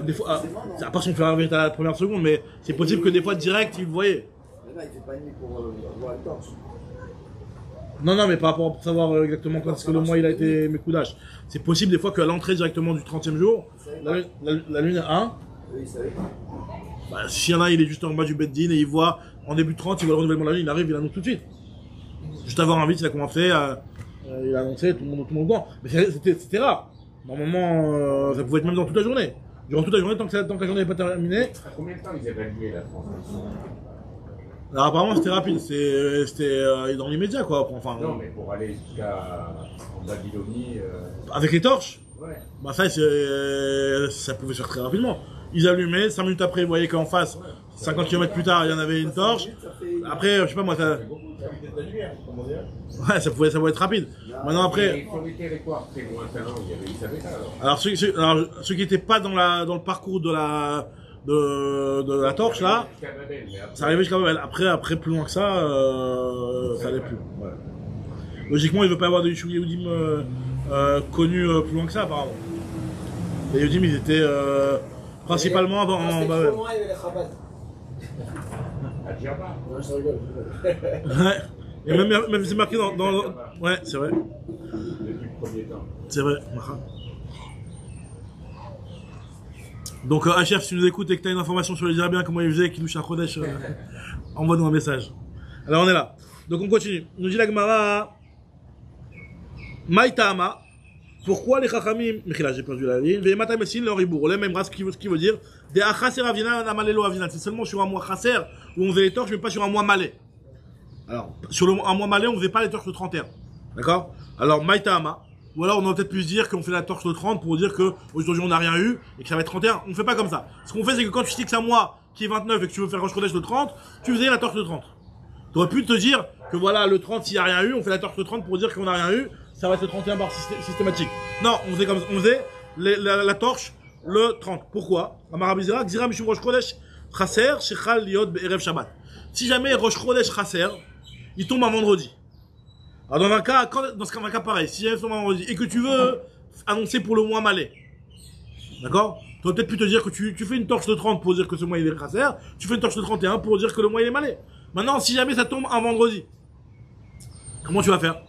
des fois, à part si on fait Arvid à la première seconde, mais c'est possible que des fois direct il le voyait. Mais là, il fait pas nuit pour voir une torche. Non, mais par rapport pour savoir exactement quand est-ce que le mois il a été mécoudage. C'est possible des fois qu'à l'entrée directement du 30e jour, la lune a 1. Oui, il savait pas. Bah, s'il y en a, il est juste en bas du Beddin et il voit en début de 30, il voit le renouvellement de la lune, il arrive, il annonce tout de suite. Juste avant un vite, il a commencé il a annoncé, tout le monde au courant. Mais c'était rare. Normalement, ça pouvait être même dans toute la journée. Durant toute la journée, tant que la journée n'est pas terminée. À combien de temps ils évaluaient la transmission? Alors apparemment c'était rapide, c'était dans l'immédiat quoi. Enfin, non mais pour aller jusqu'à en Babylonie. Avec les torches? Ouais. Bah ça pouvait se faire très rapidement. Ils allumaient, 5 minutes après ils voyaient qu'en face 50 km plus tard, il y en avait une torche. Après, je sais pas moi, ça... Ouais, ça pouvait être rapide. Maintenant, après... Il faut éviter les quoi très lointain, ils savaient ça alors. Alors, ceux qui n'étaient pas dans le parcours de la torche, là, ça arrivait jusqu'à Babel. Après, plus loin que ça, ça allait plus. Ouais. Logiquement, il ne veut pas avoir de Yehudim connus plus loin que ça, apparemment. Les Yehudim, ils étaient principalement en Babel. À Djerba. Non, je rigole. Ouais. Et même c'est marqué dans... Ouais, c'est vrai. Depuis le premier temps. C'est vrai. Donc, HF, si tu nous écoutes et que tu as une information sur les Arabiens, comment ils faisaient, qui touchent à Chodesh, envoie-nous un message. Alors, on est là. Donc, on continue. Nous dit la Gemara, Maïtama, pourquoi les Chachamim, Mechila, j'ai perdu la ligne, Ve'emata Messin, le Ribour, le même race, ce qui veut dire, des Achaser Avina, Namalelo Avina, c'est seulement sur un mois Chaser où on faisait les torches, mais pas sur un mois Malé. Alors, sur un mois Malé, on faisait pas les torches le 31. D'accord? Alors, Maïtama, ou alors on aurait peut-être pu se dire qu'on fait la torche le 30 pour dire qu'aujourd'hui on n'a rien eu et que ça va être 31. On ne fait pas comme ça. Ce qu'on fait, c'est que quand tu sais que c'est un mois qui est 29 et que tu veux faire Rosh Chodesh le 30, tu faisais la torche le 30. Tu aurais pu te dire que voilà, le 30, s'il n'y a rien eu, on fait la torche le 30 pour dire qu'on n'a rien eu, ça va être le 31 par systématique. Non, on faisait comme ça. On faisait la torche le 30. Pourquoi? Amarabizira, Gzira Mishum Rosh Chodesh Chaser, Shechal Liot Be'erev Shabbat. Si jamais Rosh Chodesh Chaser, il tombe un vendredi. Alors dans un cas pareil, si jamais tombe un vendredi et que tu veux annoncer pour le mois Malé, d'accord? Tu aurais peut-être pu te dire que tu fais une torche de 30 pour dire que ce mois il est Chaser, tu fais une torche de 31 pour dire que le mois il est Malé. Maintenant, si jamais ça tombe un vendredi, comment tu vas faire?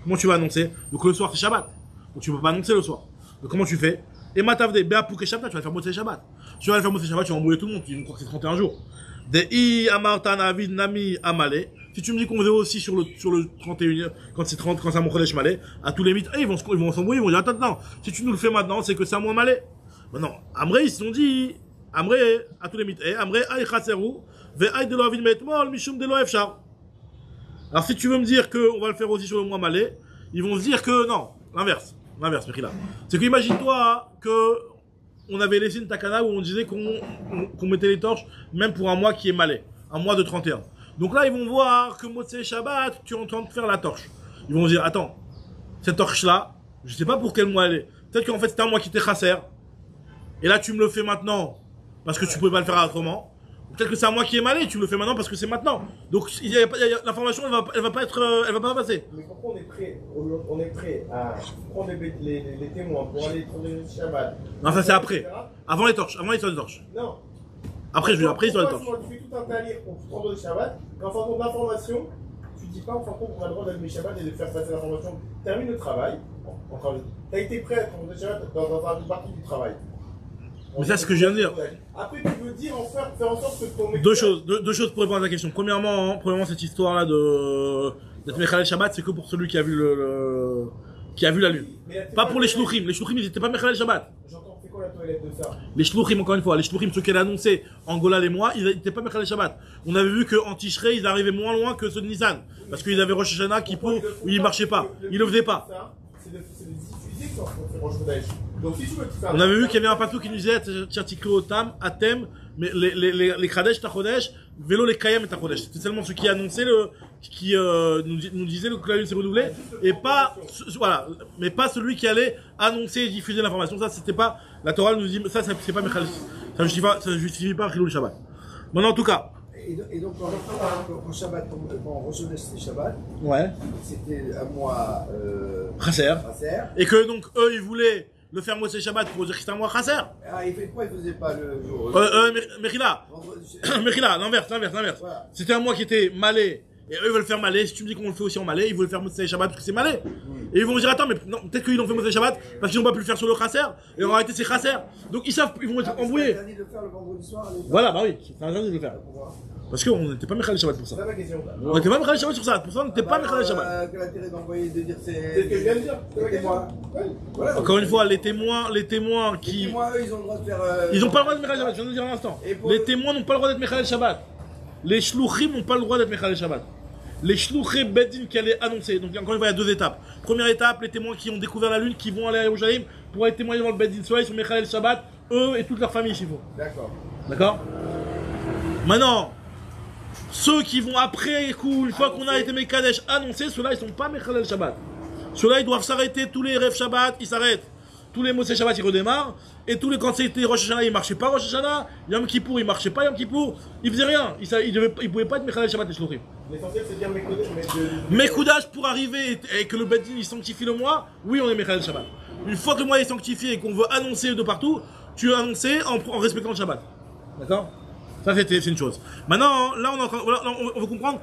Comment tu vas annoncer? Donc le soir c'est Shabbat. Donc tu peux pas annoncer le soir. Donc comment tu fais? Et Matavde, Béa Pouké Shabbat, tu vas faire Motsé Shabbat. Tu vas faire Motsé Shabbat, tu vas embrouiller tout le monde, tu crois que c'est 31 jours. Des I Amartan Avid Nami Amalé. Si tu me dis qu'on faisait aussi sur le 31, quand c'est 30, quand c'est un mois Chodesh Malé, à tous les mythes, ils vont s'embrouiller, ils vont dire attends, si tu nous le fais maintenant, c'est que c'est un mois Malé. Maintenant, Amré, ils se sont dit, Amré, à tous les mythes, Amré, Aïe Chaserou, Ve Aïe de l'Oavin Metmol, Mishum de l'Oefchar. Alors si tu veux me dire qu'on va le faire aussi sur le mois Malé, ils vont se dire que non, l'inverse, Mechila. C'est que imagine-toi que on avait laissé une takana où on disait qu'on mettait les torches même pour un mois qui est Malé, un mois de 31. Donc là, ils vont voir que Motsé Shabbat, tu es en train de faire la torche. Ils vont se dire, attends, cette torche-là, je sais pas pour quel mois elle est. Peut-être qu'en fait, c'était un mois qui était Chaser. Et là, tu me le fais maintenant, parce que tu pouvais pas le faire autrement. Peut-être que c'est un mois qui est Malé, tu me le fais maintenant parce que c'est maintenant. Donc, l'information, elle va pas passer. Mais pourquoi on est prêt à prendre les témoins pour aller trouver le Shabbat? Non, ça c'est après. Avant les torches, avant l'histoire des torches. Non. Après, l'histoire des torches. Tu fais tout un talir pour prendre le Shabbat, mais en fin de compte, l'information, tu dis pas en fin de compte qu'on a le droit d'allumer le Shabbat et de faire passer l'information. Termine le travail, tu as été prêt à prendre le Shabbat dans une partie du travail. Mais ça, c'est ce que je viens de dire. Après, tu veux dire faire en sorte que ton... Deux choses pour répondre à ta question. Premièrement, cette histoire-là d'être Mechalel Shabbat, c'est que pour celui qui a vu qui a vu la lune. Pas pour les Shluchim. Les Shluchim, ils n'étaient pas Mechalel Shabbat. J'entends, c'est quoi la toilette de ça? Les Shluchim, encore une fois, les Shluchim, ceux qu'elle a annoncé en Gola les mois, ils n'étaient pas Mechalel Shabbat. On avait vu qu'en Tishrei, ils arrivaient moins loin que ceux de Nissan. Parce qu'ils avaient Rosh Hashanah qui où ils marchaient pas. Ils le faisaient pas. C'est de diffuser quand on fait Rosh Chodesh. Donc si tu veux on avait vu qu'il y avait un patou qui nous disait Tchatiklo Atem, mais les Kradesh Tachodesh, vélo les Kayem et Tachodesh. C'était seulement ceux qui annonçaient qui nous disait que la lune s'est renouvelée, et pas, voilà, mais pas celui qui allait annoncer et diffuser l'information. Ça, c'était pas, la Torah nous dit, ça c'est pas Mechal, ça justifie pas Chilul Shabbat. Maintenant, en tout cas. Et donc, quand Shabbat, quand on recevait ce Shabbat, ouais. C'était un mois, Chaser. Et que donc, eux, ils voulaient le faire Motsé Shabbat pour dire que c'était un mois Chaser. Ah, pourquoi ils faisaient pas le jour? Mechila, l'inverse. Voilà. C'était un mois qui était Malé. Et eux, ils veulent faire Malé. Si tu me dis qu'on le fait aussi en Malé, ils veulent faire Motsé Shabbat parce que c'est Malé. Et ils vont dire, attends, mais non, peut-être qu'ils l'ont fait Motsé Shabbat parce qu'ils n'ont pas pu le faire sur le Chaser. Et en réalité, c'est Chaser. Donc ils savent, ils vont être embrouillés. C'est interdit de le faire le vendredi soir. Voilà, bah oui, c'est interdit de le faire. Parce qu'on n'était pas Mechalel Shabbat pour ça. C'est ma question. On n'était pas Mechalel Shabbat sur ça. Pour ça, on n'était pas Mechalel Shabbat. Quel intérêt d'envoyer, de dire c'est. C'est ce que je viens de dire. Voilà. Encore une fois, les témoins qui. Les témoins, eux, ils ont le droit de faire. Ils n'ont pas le droit d'être Mechalel Shabbat, je viens de le dire à l'instant. Les témoins n'ont pas le droit d'être Mechalel Shabbat. Les Shluchim n'ont pas le droit d'être Mechalel Shabbat. Les Shluchim Beddin qui allaient annoncer. Donc, encore une fois, il y a deux étapes. Première étape, les témoins qui ont découvert la lune, qui vont aller à Yerushalayim pour aller témoigner devant le Beddin. Soit ils sont Mechalel Shabbat, eux et toute leur famille s'il faut. D'accord. D'accord? Maintenant, ceux qui vont après coup, une fois qu'on a été Mekadesh annoncé, ceux-là ils sont pas Mechalel Shabbat. Ceux-là ils doivent s'arrêter, tous les rêves Shabbat, ils s'arrêtent. Tous les Motsei Shabbat ils redémarrent. Et tous les quand c'était Rosh Hashanah, ils marchaient pas Rosh Hashanah. Yom Kippour, ils marchaient pas Yom Kippour. Ils faisaient rien. Ils pouvaient pas être Mechalel Shabbat les Shlochim. L'essentiel c'est de dire Mekoudash, Mekoudash pour arriver et que le Beddin il sanctifie le mois, oui on est Mechalel Shabbat. Une fois que le mois est sanctifié et qu'on veut annoncer de partout, tu veux annoncer en respectant le Shabbat. D'accord? Ça c'est une chose. Maintenant, là on veut comprendre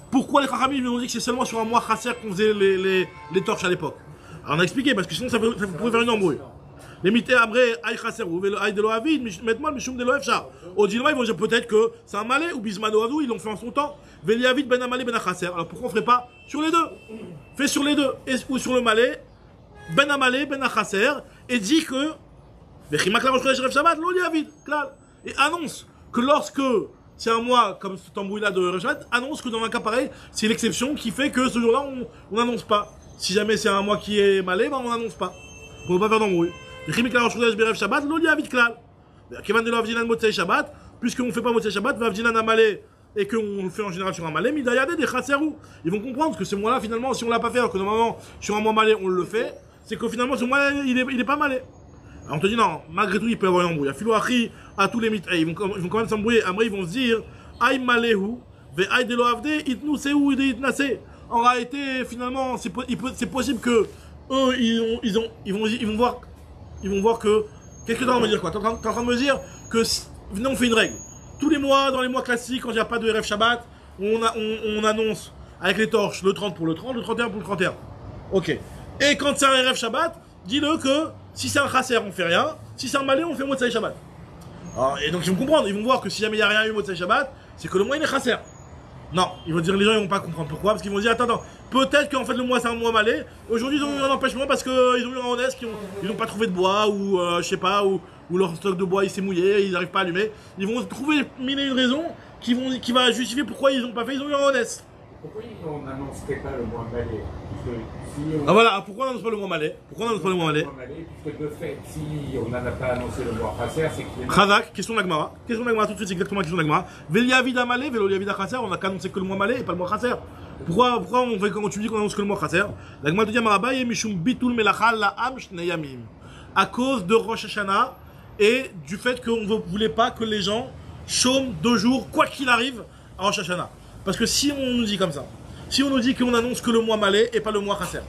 pourquoi les Chachamim nous ont dit que c'est seulement sur un mois Chasser qu'on faisait les torches à l'époque. Alors on a expliqué parce que sinon ça pouvait faire une embrouille. Les mités après, aïe Chasser, ou aïe de l'Oavid, maintenant le Mishum de l'Oefcha. Au Dilma ils vont dire peut-être que c'est un malais ou Bismano Avou, ils l'ont fait en son temps. Veliavid ben Amalé ben Chasser. Alors pourquoi on ferait pas sur les deux? Fais sur les deux, ou sur le malais, ben Amalé ben Chasser, et dit que Bechimak la Rosh Chodesh Shabbat, l'Oliavid, clal. Et annonce que lorsque c'est un mois comme ce tambouille-là de Shabbat, annonce que dans un cas pareil, c'est l'exception qui fait que ce jour-là, on n'annonce pas. Si jamais c'est un mois qui est malé, ben on n'annonce pas. On ne peut pas faire d'embrouille. Bechimak la Rosh Chodesh Berev Shabbat, l'Oliavid, clal. Kevan de l'Avdinan Motsei Shabbat, puisqu'on ne fait pas Motsei Shabbat, Vavdinan Amalé, et qu'on le fait en général sur un malé, Midayade des Chasserou. Ils vont comprendre que ce mois-là, finalement, si on l'a pas fait, alors que normalement, sur un mois malé, on le fait, c'est que finalement, ce mois il est pas malé. Alors on te dit non, malgré tout, il peut y avoir une embrouille. Philo Achi, à tous les mythes, ils vont quand même s'embrouiller. Après, ils vont se dire, Aïe Maléhu, Ve Aïe de l'Oavde, Itnou Seou, Itnase. En réalité, finalement, c'est possible que eux, ils vont voir que. Qu'est-ce que tu es en train de me dire quoi? Tu es en train de me dire que, venez, on fait une règle. Tous les mois, dans les mois classiques, quand il n'y a pas de RF Shabbat, on annonce avec les torches le 30 pour le 30, le 31 pour le 31. Ok. Et quand c'est un RF Shabbat, dis-le que si c'est un Chasser, on fait rien. Si c'est un malais, on fait Motsei Shabbat. Alors, et donc ils vont comprendre, ils vont voir que si jamais il n'y a rien eu Motsei Shabbat, c'est que le mois il est Chasser. Non, ils vont dire, les gens ils vont pas comprendre pourquoi, parce qu'ils vont dire attends, peut-être qu'en fait le mois c'est un mois malais. Aujourd'hui ils ont eu un empêchement parce qu'ils ont eu un honnête, ils n'ont pas trouvé de bois ou je sais pas, ou leur stock de bois il s'est mouillé, ils n'arrivent pas à allumer. Ils vont trouver mille et une raisons qui va justifier pourquoi ils n'ont pas fait, ils ont eu un honnête. Pourquoi on n'annoncerait pas le mois malais? Ah voilà, pourquoi on n'annonce pas le mois malais? Pourquoi on n'annonce pas le mois malais? Puisque de fait, si on n'en a pas annoncé le mois Chasser, c'est que... Khazak, question de l'Agmara. Question de l'Agmara, tout de suite, c'est exactement la question de l'Agmara. Veliavida malais, Veliavida Chasser, on n'a qu'à annoncer que le mois malais et pas le mois Chasser. Pourquoi on fait, quand tu dis qu'on annonce que le mois Chasser? L'Agmara te dit Marabaye, Mishum Bitul Melachal La'am Shneyamim. À cause de Rosh Hashanah et du fait qu'on ne voulait pas que les gens chôment 2 jours, quoi qu'il arrive, à Rosh Hashanah. Parce que si on nous dit comme ça, si on nous dit qu'on annonce que le mois malais et pas le mois Chasser,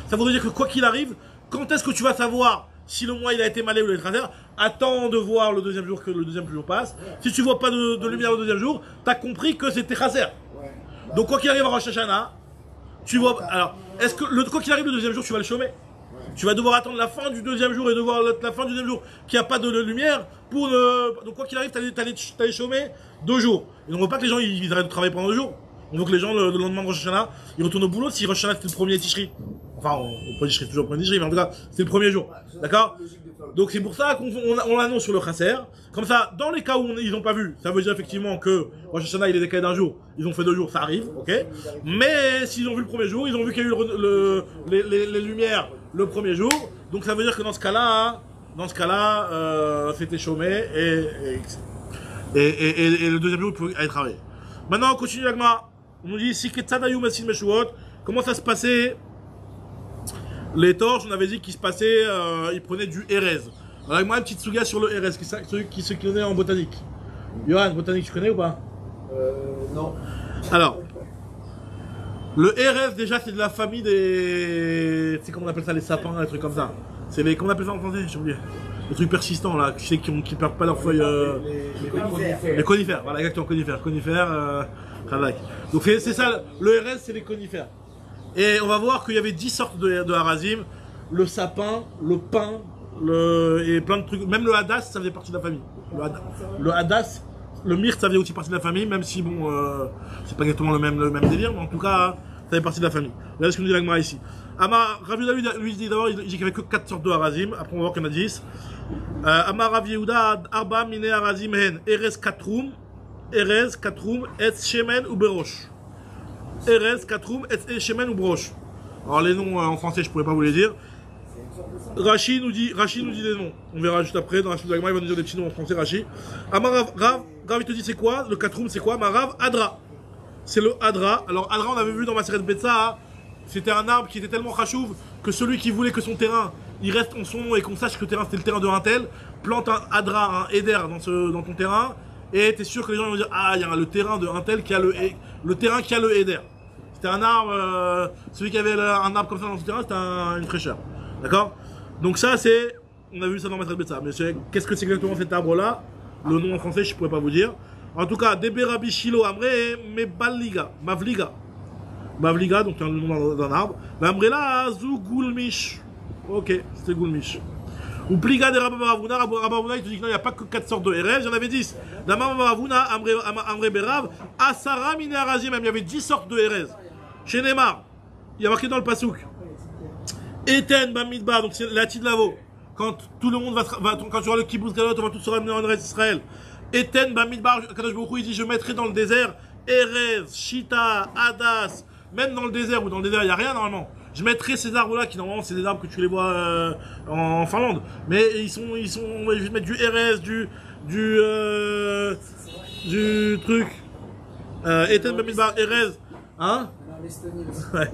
ça voudrait dire que quoi qu'il arrive, quand est-ce que tu vas savoir si le mois il a été malais ou il a été Chasser? Attends de voir le deuxième jour que le deuxième jour passe. Si tu vois pas de lumière le deuxième jour, tu as compris que c'était Chasser. Donc quoi qu'il arrive à Rosh Hashanah, tu vois. Alors, est-ce que quoi qu'il arrive le deuxième jour, tu vas le chômer? Tu vas devoir attendre la fin du deuxième jour et devoir la fin du deuxième jour qu'il n'y a pas de lumière pour le. Donc quoi qu'il arrive, tu allais chômer 2 jours. Et on ne veut pas que les gens ils arrêtent de travailler pendant 2 jours. On veut que les gens le lendemain de Rosh Hashanah, ils retournent au boulot si Rosh Hashanah c'était le premier Tishri. Enfin, on peut Tishri toujours le premier Tishri, mais en tout cas, c'est le premier jour. D'accord? Donc c'est pour ça qu'on l'annonce sur le Chasser. Comme ça, dans les cas où ils n'ont pas vu, ça veut dire effectivement que Rosh Hashanah il est décalé d'1 jour, ils ont fait 2 jours, ça arrive, ok? Mais s'ils ont vu le premier jour, ils ont vu qu'il y a eu les lumières le premier jour, donc ça veut dire que dans ce cas-là, c'était chômé et le deuxième jour, il pouvait aller travailler. Maintenant, on continue l'agma. On nous dit, si Ketzadayu Masin Meshuot, comment ça se passait? Les torches, on avait dit qu'ils se passaient, ils prenaient du Erez. Alors, avec moi, une petite souga sur le Erez, celui qui se connaît en botanique. Johan, botanique, tu connais ou pas? Non. Alors, le Erez, déjà, c'est de la famille des. Tu sais comment on appelle ça, les sapins, des trucs comme ça. C'est les. Comment on appelle ça en français? J'ai oublié. Les trucs persistants, là, tu sais, qui perdent pas leurs feuilles. Les conifères. Les conifères, voilà, exactement, conifères. Donc, c'est ça, le Erez, c'est les conifères. Et on va voir qu'il y avait 10 sortes de harazim. Le sapin, le pin, et plein de trucs. Même le hadas, ça faisait partie de la famille. Le hadas, le myrte, ça faisait aussi partie de la famille, même si, bon, c'est pas exactement le même délire, mais en tout cas, ça fait partie de la famille. Regardez ce que nous dit l'Agmara ici. Amar Rav Yehuda, lui dit d'abord, il dit qu'il n'y avait que 4 sortes de harazim. Après, on va voir qu'il y en a 10. Amar Rav Yehuda, Arba mine harazim hen, Erez katrum, et shemen ou berosh. Erez, Katroum, et Shemen ou Broche. Alors les noms en français je pourrais pas vous les dire. C'est une sorte de ça. Rashi nous dit des noms. On verra juste après. Dans la suite de la Gemara, il va nous dire des petits noms en français, Rashi. Amar Rav, il te dit c'est quoi? Le Katroum, c'est quoi? Marav Adra. C'est le Adra. Alors, Adra, on avait vu dans Maseret Betsa, c'était un arbre qui était tellement chachouv que celui qui voulait que son terrain il reste en son nom et qu'on sache que le terrain c'était le terrain de un tel, plante un Adra, un Eder dans ton terrain, et t'es sûr que les gens vont dire ah, il y a le terrain de un tel qui a le terrain qui a le Eder. C'était un arbre, celui qui avait un arbre comme ça dans son terrain, c'était une fraîcheur. D'accord? Donc ça c'est, on a vu ça dans Maseret Betsa, mais qu'est-ce que c'est exactement cet arbre-là? Le nom en français je pourrais pas vous dire. En tout cas, Debe Rabbi Shilo Amre Mebaliga, Mavliga, donc c'est le nom d'un arbre. Amrela Zu Gulmish. Ok, c'était Gulmish. Ou Pliga de Rabba Baravuna, Rabba Baravuna, il te dit que non, il n'y a pas que 4 sortes de RF, j'en avais 10. Dama Baravuna, Amre Berav, Asara Mine Arazim, même il y avait 10 sortes de RF. Chez Neymar, il y a marqué dans le Pasouk. Eten Bamidba, donc c'est la Tidlavo. Quand tout le monde quand tu auras le Kibbutz Galot, on va tous se ramener en Israël. Eten Bamidbar, Kadosh Baruch Hu, il dit je mettrai dans le désert Erez, Shita, Hadas, même dans le désert ou dans le désert il n'y a rien normalement. Je mettrai ces arbres là qui normalement c'est des arbres que tu les vois en Finlande, mais ils sont, je vais mettre du Erez, du truc, Eten Bamidbar, Erez, hein? Ouais.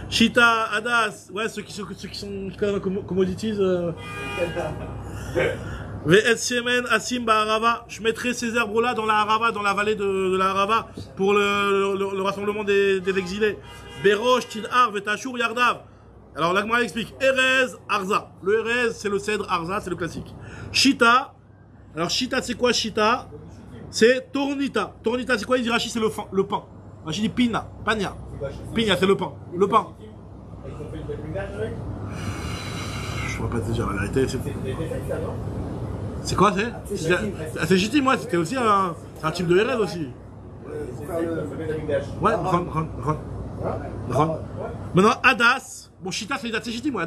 Shita, Hadas, ouais ceux qui sont commodities. Je mettrai ces arbres-là dans la Harava, dans la vallée de la Harava, pour le rassemblement des exilés. Berosh, Tidhar, Vetashur, Yardav. Alors l'Agmara explique Erez, Arza. Le Erez, c'est le cèdre, Arza, c'est le classique. Shita. Alors Shita, c'est quoi Shita? C'est Tornita. Tornita, c'est quoi? Il dit Rashi, c'est le pain. Rashi dit Pina, Pania. Pina, c'est le pain. Le pain. Je pourrais pas te dire la vérité. C'est quoi c'est? C'est légitime, ouais, c'était aussi un type de Erez aussi. Ouais, Maintenant, Hadas. Bon, Shita, c'est légitime, ouais.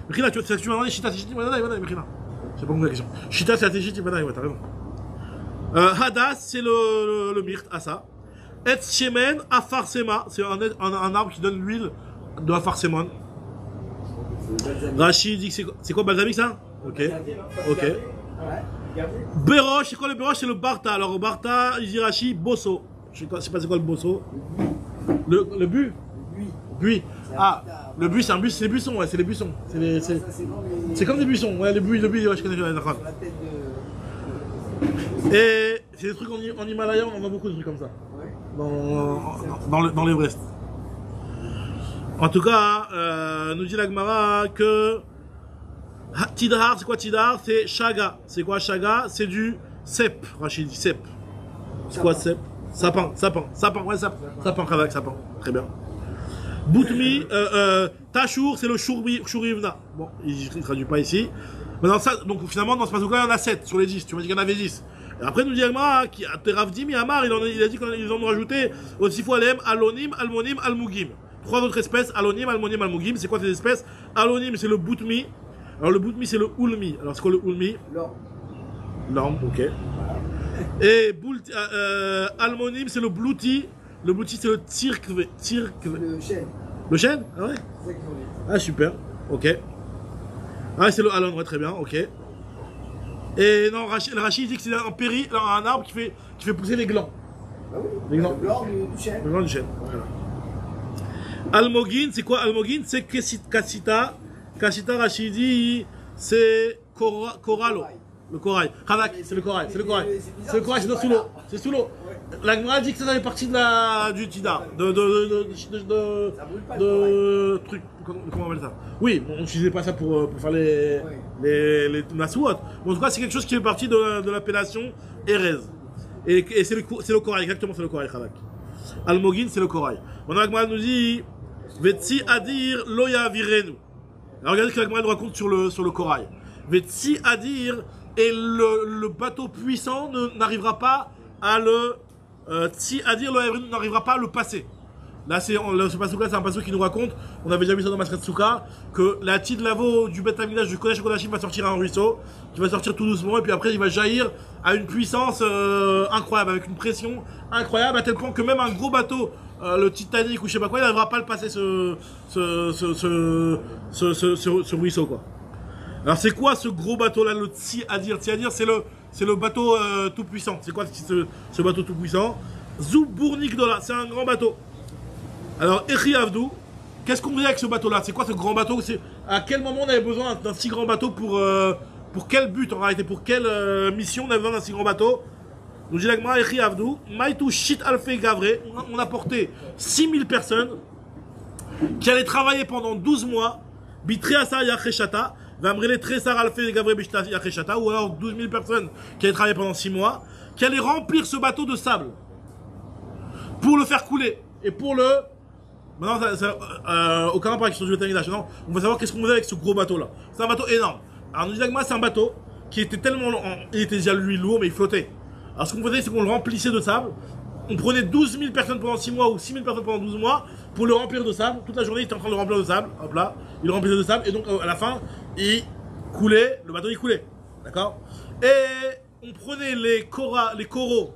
Mechina, tu m'as demandé Shita, c'est légitime, Mechina. Je sais pas la question. Shita, c'est légitime, ouais, t'as raison. Hadas, c'est le myrte, Asa. Et Shemen, Afarsema, c'est un arbre qui donne l'huile de Afarsemon. Rachid dit que c'est quoi balsamique ça? Ok. Berosh, c'est quoi le Berosh? C'est le Barta. Alors au Barta, il dit Rachid, Bosso. Je sais pas c'est quoi le Bosso. Le bu? Buis. Ah, le buis, c'est les buissons, ouais, c'est les buissons. C'est comme des buissons, ouais, le buis, ouais, je connais. Et c'est des trucs en Himalaya, on en a beaucoup de trucs comme ça. Dans l'Everest. En tout cas, nous dit la Gemara que Tidhar, c'est quoi Tidhar? C'est Shaga. C'est quoi Shaga? C'est du cep. Rachid dit cep. C'est quoi cep? Sapin, ouais, sapin, Kavak, sapin. Très bien. Boutmi, Tachour, c'est le Chourivna. Bon, il ne traduit pas ici. Maintenant, ça, donc finalement, dans ce passage-là, il y en a 7 sur les 10. Tu m'as dit qu'il y en avait 10. Et après, nous dit Agmara, Ravdim et Amar, il a dit qu'ils en ont rajouté aussi fois Alem, Alonim, Almonim, Almugim. 3 autres espèces, Alonim, Almonim, Almugim. C'est quoi ces espèces? Alonim, c'est le Boutmi. Alors le Boutmi, c'est le Ulmi. Alors c'est quoi le Ulmi? L'orme, ok. Et Almonim, c'est le Blouti. Le Blouti, c'est le Tirkve. Le chêne. Le chêne? Ah ouais? Ah super, ok. Ah c'est le Alon, ouais, très bien, ok. Et non, le Rachid dit que c'est un arbre qui fait pousser les glands. Ah oui, les glands. Le gland du chêne. Le gland du chêne. Voilà. Almogin, c'est quoi Almogin? C'est Kassita. Kassita, Rachid dit, c'est Corallo. Le corail. Khadak, c'est le corail. C'est le corail. C'est le corail, c'est sous l'eau. C'est sous l'eau. La Gemara dit que ça fait partie du Tidar. De trucs. Comment on appelle ça? Oui, on n'utilisait pas ça pour faire les Nasuot. En tout cas, c'est quelque chose qui fait partie de l'appellation Erez. Et c'est le corail, exactement, c'est le corail, Khadak. Almogin, c'est le corail. Maintenant, la Gemara nous dit Vetsi Adir Loya Virenu. Alors, regardez ce que la Gemara nous raconte sur le corail. Vetsi Adir. Et le bateau puissant n'arrivera pas à le n'arrivera pas à le passer. Là, ce passage-là, c'est un passage qui nous raconte, on avait déjà vu ça dans Maseret Souka, que la Tidlavo du Beth Amikdash du Kodesh Kodashim va sortir à un ruisseau, qui va sortir tout doucement, et puis après il va jaillir à une puissance incroyable, avec une pression incroyable, à tel point que même un gros bateau, le Titanic ou je sais pas quoi, il n'arrivera pas à le passer ce ruisseau, quoi. Alors c'est quoi ce gros bateau là, le Tsi-Adir? Tsi-Adir c'est le bateau tout puissant. C'est quoi ce bateau tout puissant? Zoubournik Dola, c'est un grand bateau. Alors Echi Avdou, qu'est-ce qu'on faisait avec ce bateau là? C'est quoi ce grand bateau? À quel moment on avait besoin d'un si grand bateau pour quel but en réalité? Pour quelle mission on avait besoin d'un si grand bateau? Nous dit l'agma Echi Avdou, Maïtou Shit Alfe Gavre, on a porté 6000 personnes qui allaient travailler pendant 12 mois, Bitreasa Yacheshata, Vamrele Tresar Alfe Gavre Bishta Yacheshata, ou alors 12 000 personnes qui allaient travailler pendant 6 mois, qui allaient remplir ce bateau de sable pour le faire couler et pour le. Maintenant, aucun rapport avec ce sujet de non, on va savoir qu'est-ce qu'on faisait avec ce gros bateau là. C'est un bateau énorme. Alors, nous dit l'agma, c'est un bateau qui était tellement. Il était déjà lui lourd, mais il flottait. Alors, ce qu'on faisait, c'est qu'on le remplissait de sable. On prenait 12 000 personnes pendant 6 mois ou 6 000 personnes pendant 12 mois pour le remplir de sable. Toute la journée, il était en train de le remplir de sable. Hop là, il le remplissait de sable. Et donc, à la fin, il coulait. Le bateau, il coulait. D'accord? Et on prenait les coraux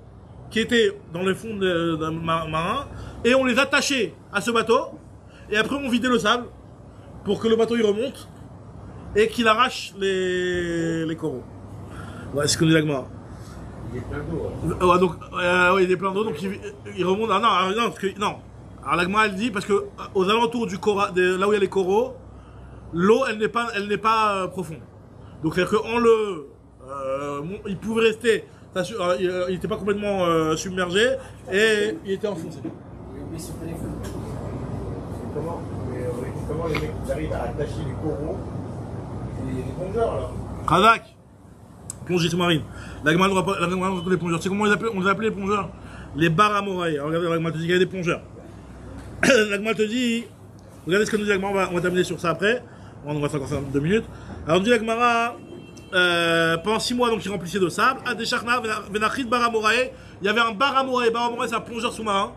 qui étaient dans le fond d'un marin et on les attachait à ce bateau. Et après, on vidait le sable pour que le bateau, il remonte et qu'il arrache les coraux. Ouais, c'est ce qu'on dit l'agma. Il est plein d'eau. Donc, oui, il est plein d'eau, donc il remonte. Ah, non, parce que, non. Alors l'agma, elle dit, parce que aux alentours du là où il y a les coraux, l'eau, elle n'est pas profonde. Donc c'est-à-dire qu'en il pouvait rester, il n'était pas complètement submergé et il était enfoncé. Mais sur téléphone. Comment les mecs arrivent à attacher les coraux et les plongeurs alors? Kazak, plongée sous-marine. L'agma nous rappelle les plongeurs. C'est comment on les appelait les plongeurs? Les baramoraïs. Regardez, l'agma te dit qu'il y a des plongeurs. L'agma te dit, regardez ce que nous dit l'agma, on va terminer sur ça après. On va faire encore 2 minutes. Alors, nous dit l'agma, pendant 6 mois, donc il remplissait de sable. À Desharna, Venachid Baramoraï. Il y avait un baramoraï. Baramoraï, c'est un plongeur sous-marin.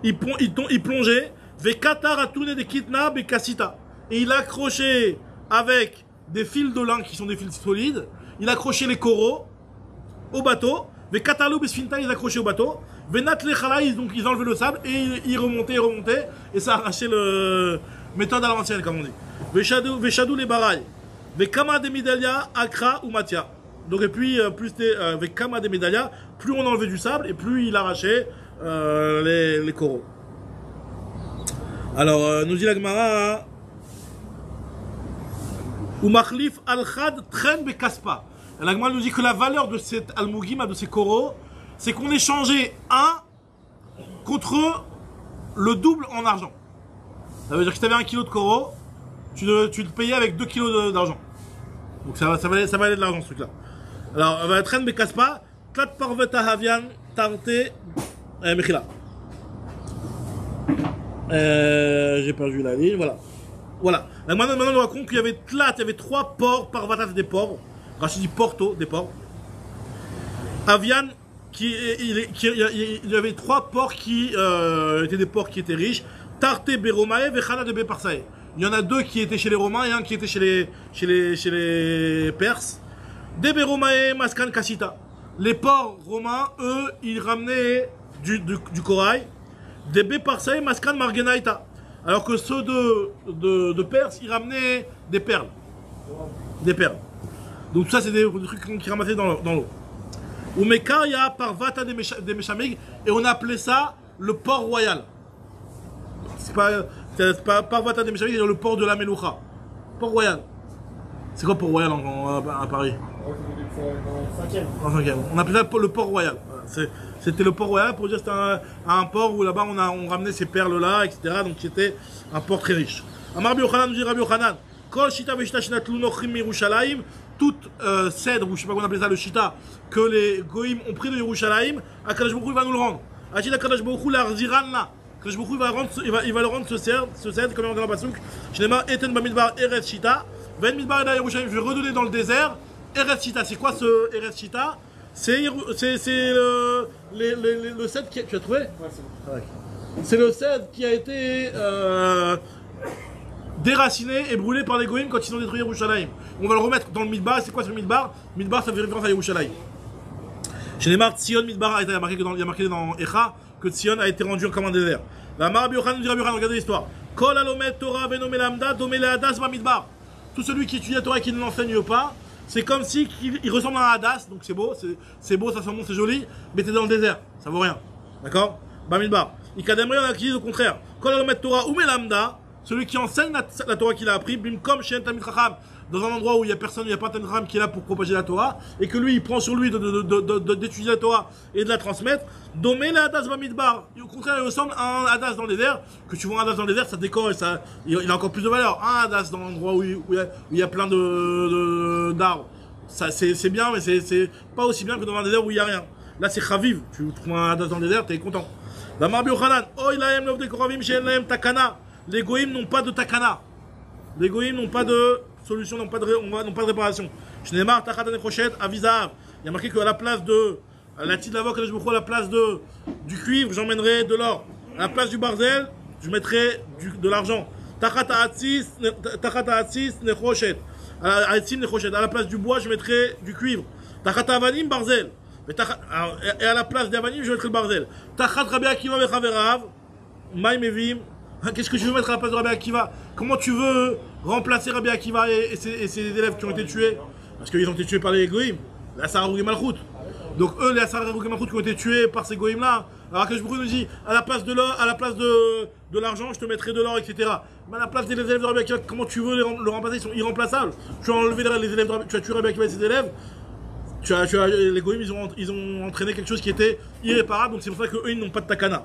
Il plongeait. Vekatar a tourné des kitnab et kassita. Et il accrochait avec des fils de lin qui sont des fils solides. Il accrochait les coraux au bateau. Vekatalo besfinta, ils accrochaient au bateau. Venat les khalais, donc ils enlevaient le sable et ils remontaient. Et ça arrachait le méthode à l'ancienne, comme on dit. Veshadou les barailles. Vekama de Medalia, Akra ou Matia. Donc, et puis, plus Vekama de Medalia, plus on enlevait du sable et plus il arrachait les coraux. Alors, nous dit la Gemara, Umachlif al-Khad traîne Bekaspa. La Gemara nous dit que la valeur de cet almougima, de ces coraux, c'est qu'on échangeait un contre le double en argent. Ça veut dire que si tu avais 1 kilo de coraux, tu te payais avec 2 kilos d'argent. Donc ça valait de l'argent ce truc-là. Alors, traîne Bekaspa, Tlat Parveta Havian, Tarte, Mechila. J'ai perdu la ligne, voilà. Maintenant, on nous raconte qu'il y avait Tlat, il y avait 3 ports, Parvata, des ports. Rachid dit Porto, des ports. Avian, il y avait 3 ports qui étaient des ports qui étaient riches. Tarte, Beromae, Vechana de Beparsae. Il y en a 2 qui étaient chez les Romains et un qui était chez les Perses. Des Beromae, Maskan, Kassita. Les ports romains, eux, ils ramenaient du corail. Des Beparsae, Maskan, Margenaita. Alors que ceux de Perse, ils ramenaient des perles. Des perles. Donc tout ça, c'est des trucs qui ramassaient dans l'eau. Ou Meka, il y a Parvata des Meshamig, et on appelait ça le port royal. C'est pas Parvata des Meshamig, c'est le port de la Meloucha. Port royal. C'est quoi port royal à Paris? En 5e. On appelait ça le port royal. C'était le port royal pour dire que c'était un port où là-bas on ramenait ces perles-là, etc. Donc c'était un port très riche. Amar Rabbi Yochanan nous dit Rabbi Yochanan, Kol Shita Veshita Shinat Lunochrim Yerushalayim, toute cèdre, ou je sais pas comment on appelle ça, le Shita, que les Goïm ont pris de Yerushalayim, Akadosh Baruch Hu va nous le rendre. Achid Akadosh Baruch Hu l'Arziran là. Akadosh Baruch Hu il va le rendre ce cèdre, comme on dit dans la Pasuk. Shnema Eten Bamidbar Eretz Shita, Ven Midbar Eda Yerushalayim, je vais redonner dans le désert. Eretz Shita, c'est quoi ce Eretz Shita? C'est le cèdre qui a... Tu as trouvé? Ouais, c'est bon. C'est le cèdre qui a été déraciné et brûlé par les Goïm quand ils ont détruit Yerushalayim. On va le remettre dans le Midbar. C'est quoi ce Midbar? Midbar, ça fait référence à Yerushalayim. Chez les marques, Tzion Midbar a été marqué dans Echa que Tzion a été rendu comme un désert. La Rabbi Yochanan nous dit Rabbi Yochanan, regardez l'histoire. Kol alomet Torah venomé lamda domé lehadas ba Midbar. tout celui qui étudie la Torah et qui ne l'enseigne pas, c'est comme si il ressemble à un Hadas, donc c'est beau, ça sent bon, c'est joli, mais t'es dans le désert, ça vaut rien. D'accord? Bamidbar. Ikademri, on a qui dit au contraire. Kol Lomed Torah ou Melamda, celui qui enseigne la Torah qu'il a appris, Bimkom Shen Tamid Chacham, dans un endroit où il n'y a personne, il n'y a pas un Tamid Chacham qui est là pour propager la Torah, et que lui, il prend sur lui d'étudier la Torah et de la transmettre. Domé le Hadas Bamidbar. Au contraire, il ressemble à un Hadas dans le désert. Que tu vois un Hadas dans le désert, ça décore et il a encore plus de valeur. Un Hadas dans l'endroit où il y a plein d'arbres. Ça, c'est bien, mais c'est pas aussi bien que dans un désert où il n'y a rien. Là, c'est Chaviv. Tu trouves un Hadas dans le désert, t'es content. La Marbi Ochanan. Oh, il a aimé l'offre des Koravim chez Enaim Takana. Les Goïms n'ont pas de Takana. Les Goïms n'ont pas de solution, n'ont pas de réparation. Je n'ai marre, Tachat Anechrochet, Avizav. Il y a marqué qu'à la place de la petite lavoc, à la place du cuivre, j'emmènerai de l'or. À la place du barzel, je mettrai de l'argent. Tachat Atzis, Nechrochet. À la place du bois, je mettrai du cuivre. Tachat Avanim, barzel. Et à la place d'Avanim, je mettrai le barzel. Tachat Rabbi Akiva Vechaverav, Maïmevim. Qu'est-ce que tu veux mettre à la place de Rabbi Akiva? Comment tu veux remplacer Rabbi Akiva et ses élèves qui ont été tués? Parce qu'ils ont été tués par les Goïms. La Sarah Rougé Malchout. Donc eux, les Sarah Rougé Malchout qui ont été tués par ces Goïms-là. Alors que je nous dis, à la place de l'or, à la place de l'argent, je te mettrai de l'or, etc. Mais à la place des élèves de Rabbi Akiva, comment tu veux le remplacer? Ils sont irremplaçables. Tu as enlevé les élèves de Rabbi, tu as tué Rabbi Akiva et ses élèves. Les Goïms, ils ont entraîné quelque chose qui était irréparable. Donc c'est pour ça qu'eux, ils n'ont pas de takana.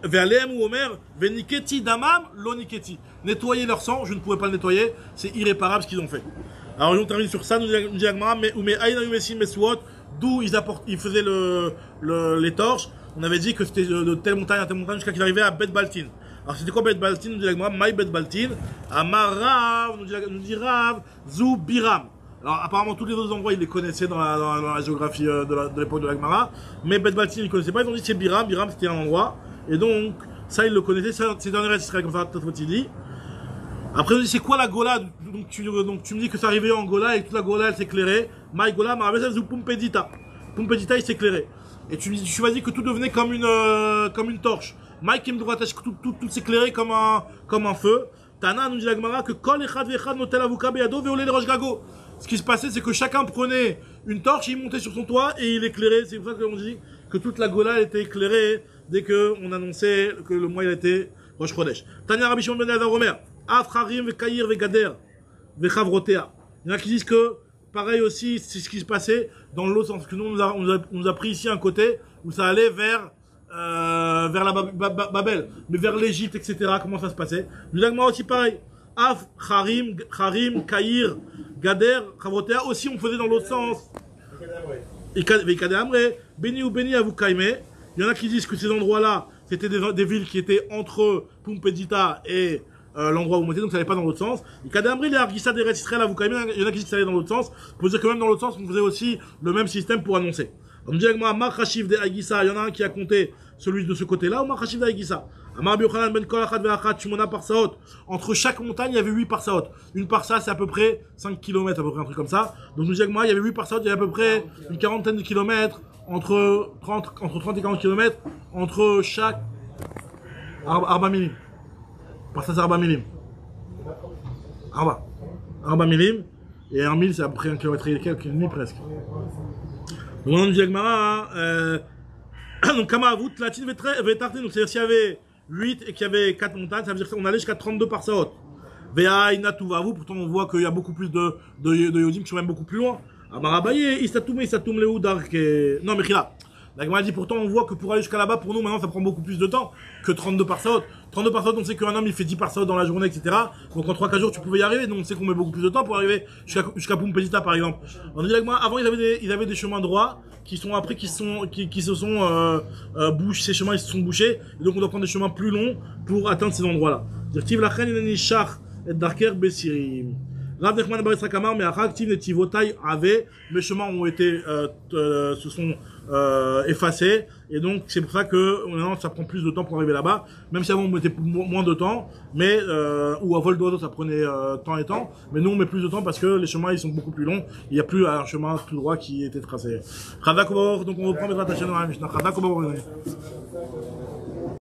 Ve'alem ou Omer, ve'niketi damam, lo niketi. Nettoyer leur sang, je ne pouvais pas le nettoyer, c'est irréparable ce qu'ils ont fait. Alors on termine sur ça, nous dit Agmara, mais aïna yumesim mesuot, d'où ils faisaient les torches. On avait dit que c'était de telle montagne à telle montagne jusqu'à qu'ils arrivaient à Bet Baltin. Alors c'était quoi Bet Baltin? Nous dit Agmara, maï Bet Baltin, Amarav, nous dit Rav, Zou Biram. Alors apparemment tous les autres endroits ils les connaissaient dans la géographie de l'époque de l'Agmara, mais Bet Baltin ils ne connaissaient pas, ils ont dit c'est Biram, Biram c'était un endroit, et donc ça ils le connaissaient, c'est dans les restes Israël comme ça, peut-être dit. Après on dit c'est quoi la Gola, donc tu me dis que ça arrivait en Gola et toute la Gola elle s'éclairait, Maï Gola, Maravesel Zou Pumpedita, Pumpedita il s'éclairait, et tu choisis que tout devenait comme une torche, Maï Kim Droitash, tout s'éclairait comme un feu, Tana nous dit l'Agmara que Kol Echad Vechad Notel Avuka Beyado Veolé le Rosh Gago. Ce qui se passait, c'est que chacun prenait une torche, il montait sur son toit et il éclairait. C'est pour ça qu'on dit que toute la Gola était éclairée dès qu'on annonçait que le mois il était Rosh Chodesh. Tanya Rabbi Shimon ben Elazar Omer, Afrarim veKaïr veGader vechavrotea. Il y en a qui disent que pareil aussi, c'est ce qui se passait dans l'autre sens. Que nous on nous a pris ici un côté où ça allait vers la Babel, mais vers l'Égypte, etc. Comment ça se passait? Nous avons aussi pareil. Af, Harim, Kaïr, Gader, Chavrotea, aussi on faisait dans l'autre sens. Beni ou Beni Avukaime. Il y en a qui disent que ces endroits-là, c'était des villes qui étaient entre Pumpedita et l'endroit où on était, donc ça n'allait pas dans l'autre sens. Il y en a qui disent que ça allait dans l'autre sens. Pour dire que même dans l'autre sens, on faisait aussi le même système pour annoncer. On me dit avec moi, Marchashiv de Agissa, il y en a un qui a compté celui de ce côté-là, ou Marchashiv de Agissa. Entre chaque montagne, il y avait 8 parsaot. Une parsa, c'est à peu près 5 km, à peu près un truc comme ça. Donc nous disons que moi, il y avait 8 parsaot, il y avait à peu près une quarantaine de kilomètres, entre 30 et 40 km, entre chaque Arba milim. Parsa, c'est Arba milim. Arba milim. Et 1 mille, c'est à peu près 1 km et quelques, une demi presque. Donc on nous dit Agmara, donc Kamavut, Latine, Vétarté, donc c'est-à-dire s'il y avait 8 et qu'il y avait 4 montagnes, ça veut dire qu'on allait jusqu'à 32 par saot. Ve'a Inatuvavu, pourtant on voit qu'il y a beaucoup plus de Yodim qui sont même beaucoup plus loin. Amarabaye, Istatoum Leoudar, non mais là. La Gemara dit pourtant on voit que pour aller jusqu'à là-bas, pour nous maintenant ça prend beaucoup plus de temps que 32 par saot. 32 par saot, on sait qu'un homme il fait 10 par saot dans la journée, etc. Donc en 3-4 jours tu pouvais y arriver, donc on sait qu'on met beaucoup plus de temps pour arriver jusqu'à Pumpedita par exemple. On dit la Gemara, avant ils avaient des chemins droits qui sont après qui se sont bouchés, ces chemins ils se sont bouchés, et donc on doit prendre des chemins plus longs pour atteindre ces endroits-là. Dire-t-il la reine inani shach et darker besirim. Rav Nechman Bar Yitzhak Amar, mais Activ Netivotai avait, mes chemins ont été, se sont effacés, et donc c'est pour ça que maintenant ça prend plus de temps pour arriver là-bas, même si avant on mettait moins de temps, mais ou à vol d'oiseau ça prenait temps et temps, mais nous on met plus de temps parce que les chemins ils sont beaucoup plus longs, il n'y a plus un chemin tout droit qui était tracé. Donc on reprend Bezrat Hashem dans la Mishnah.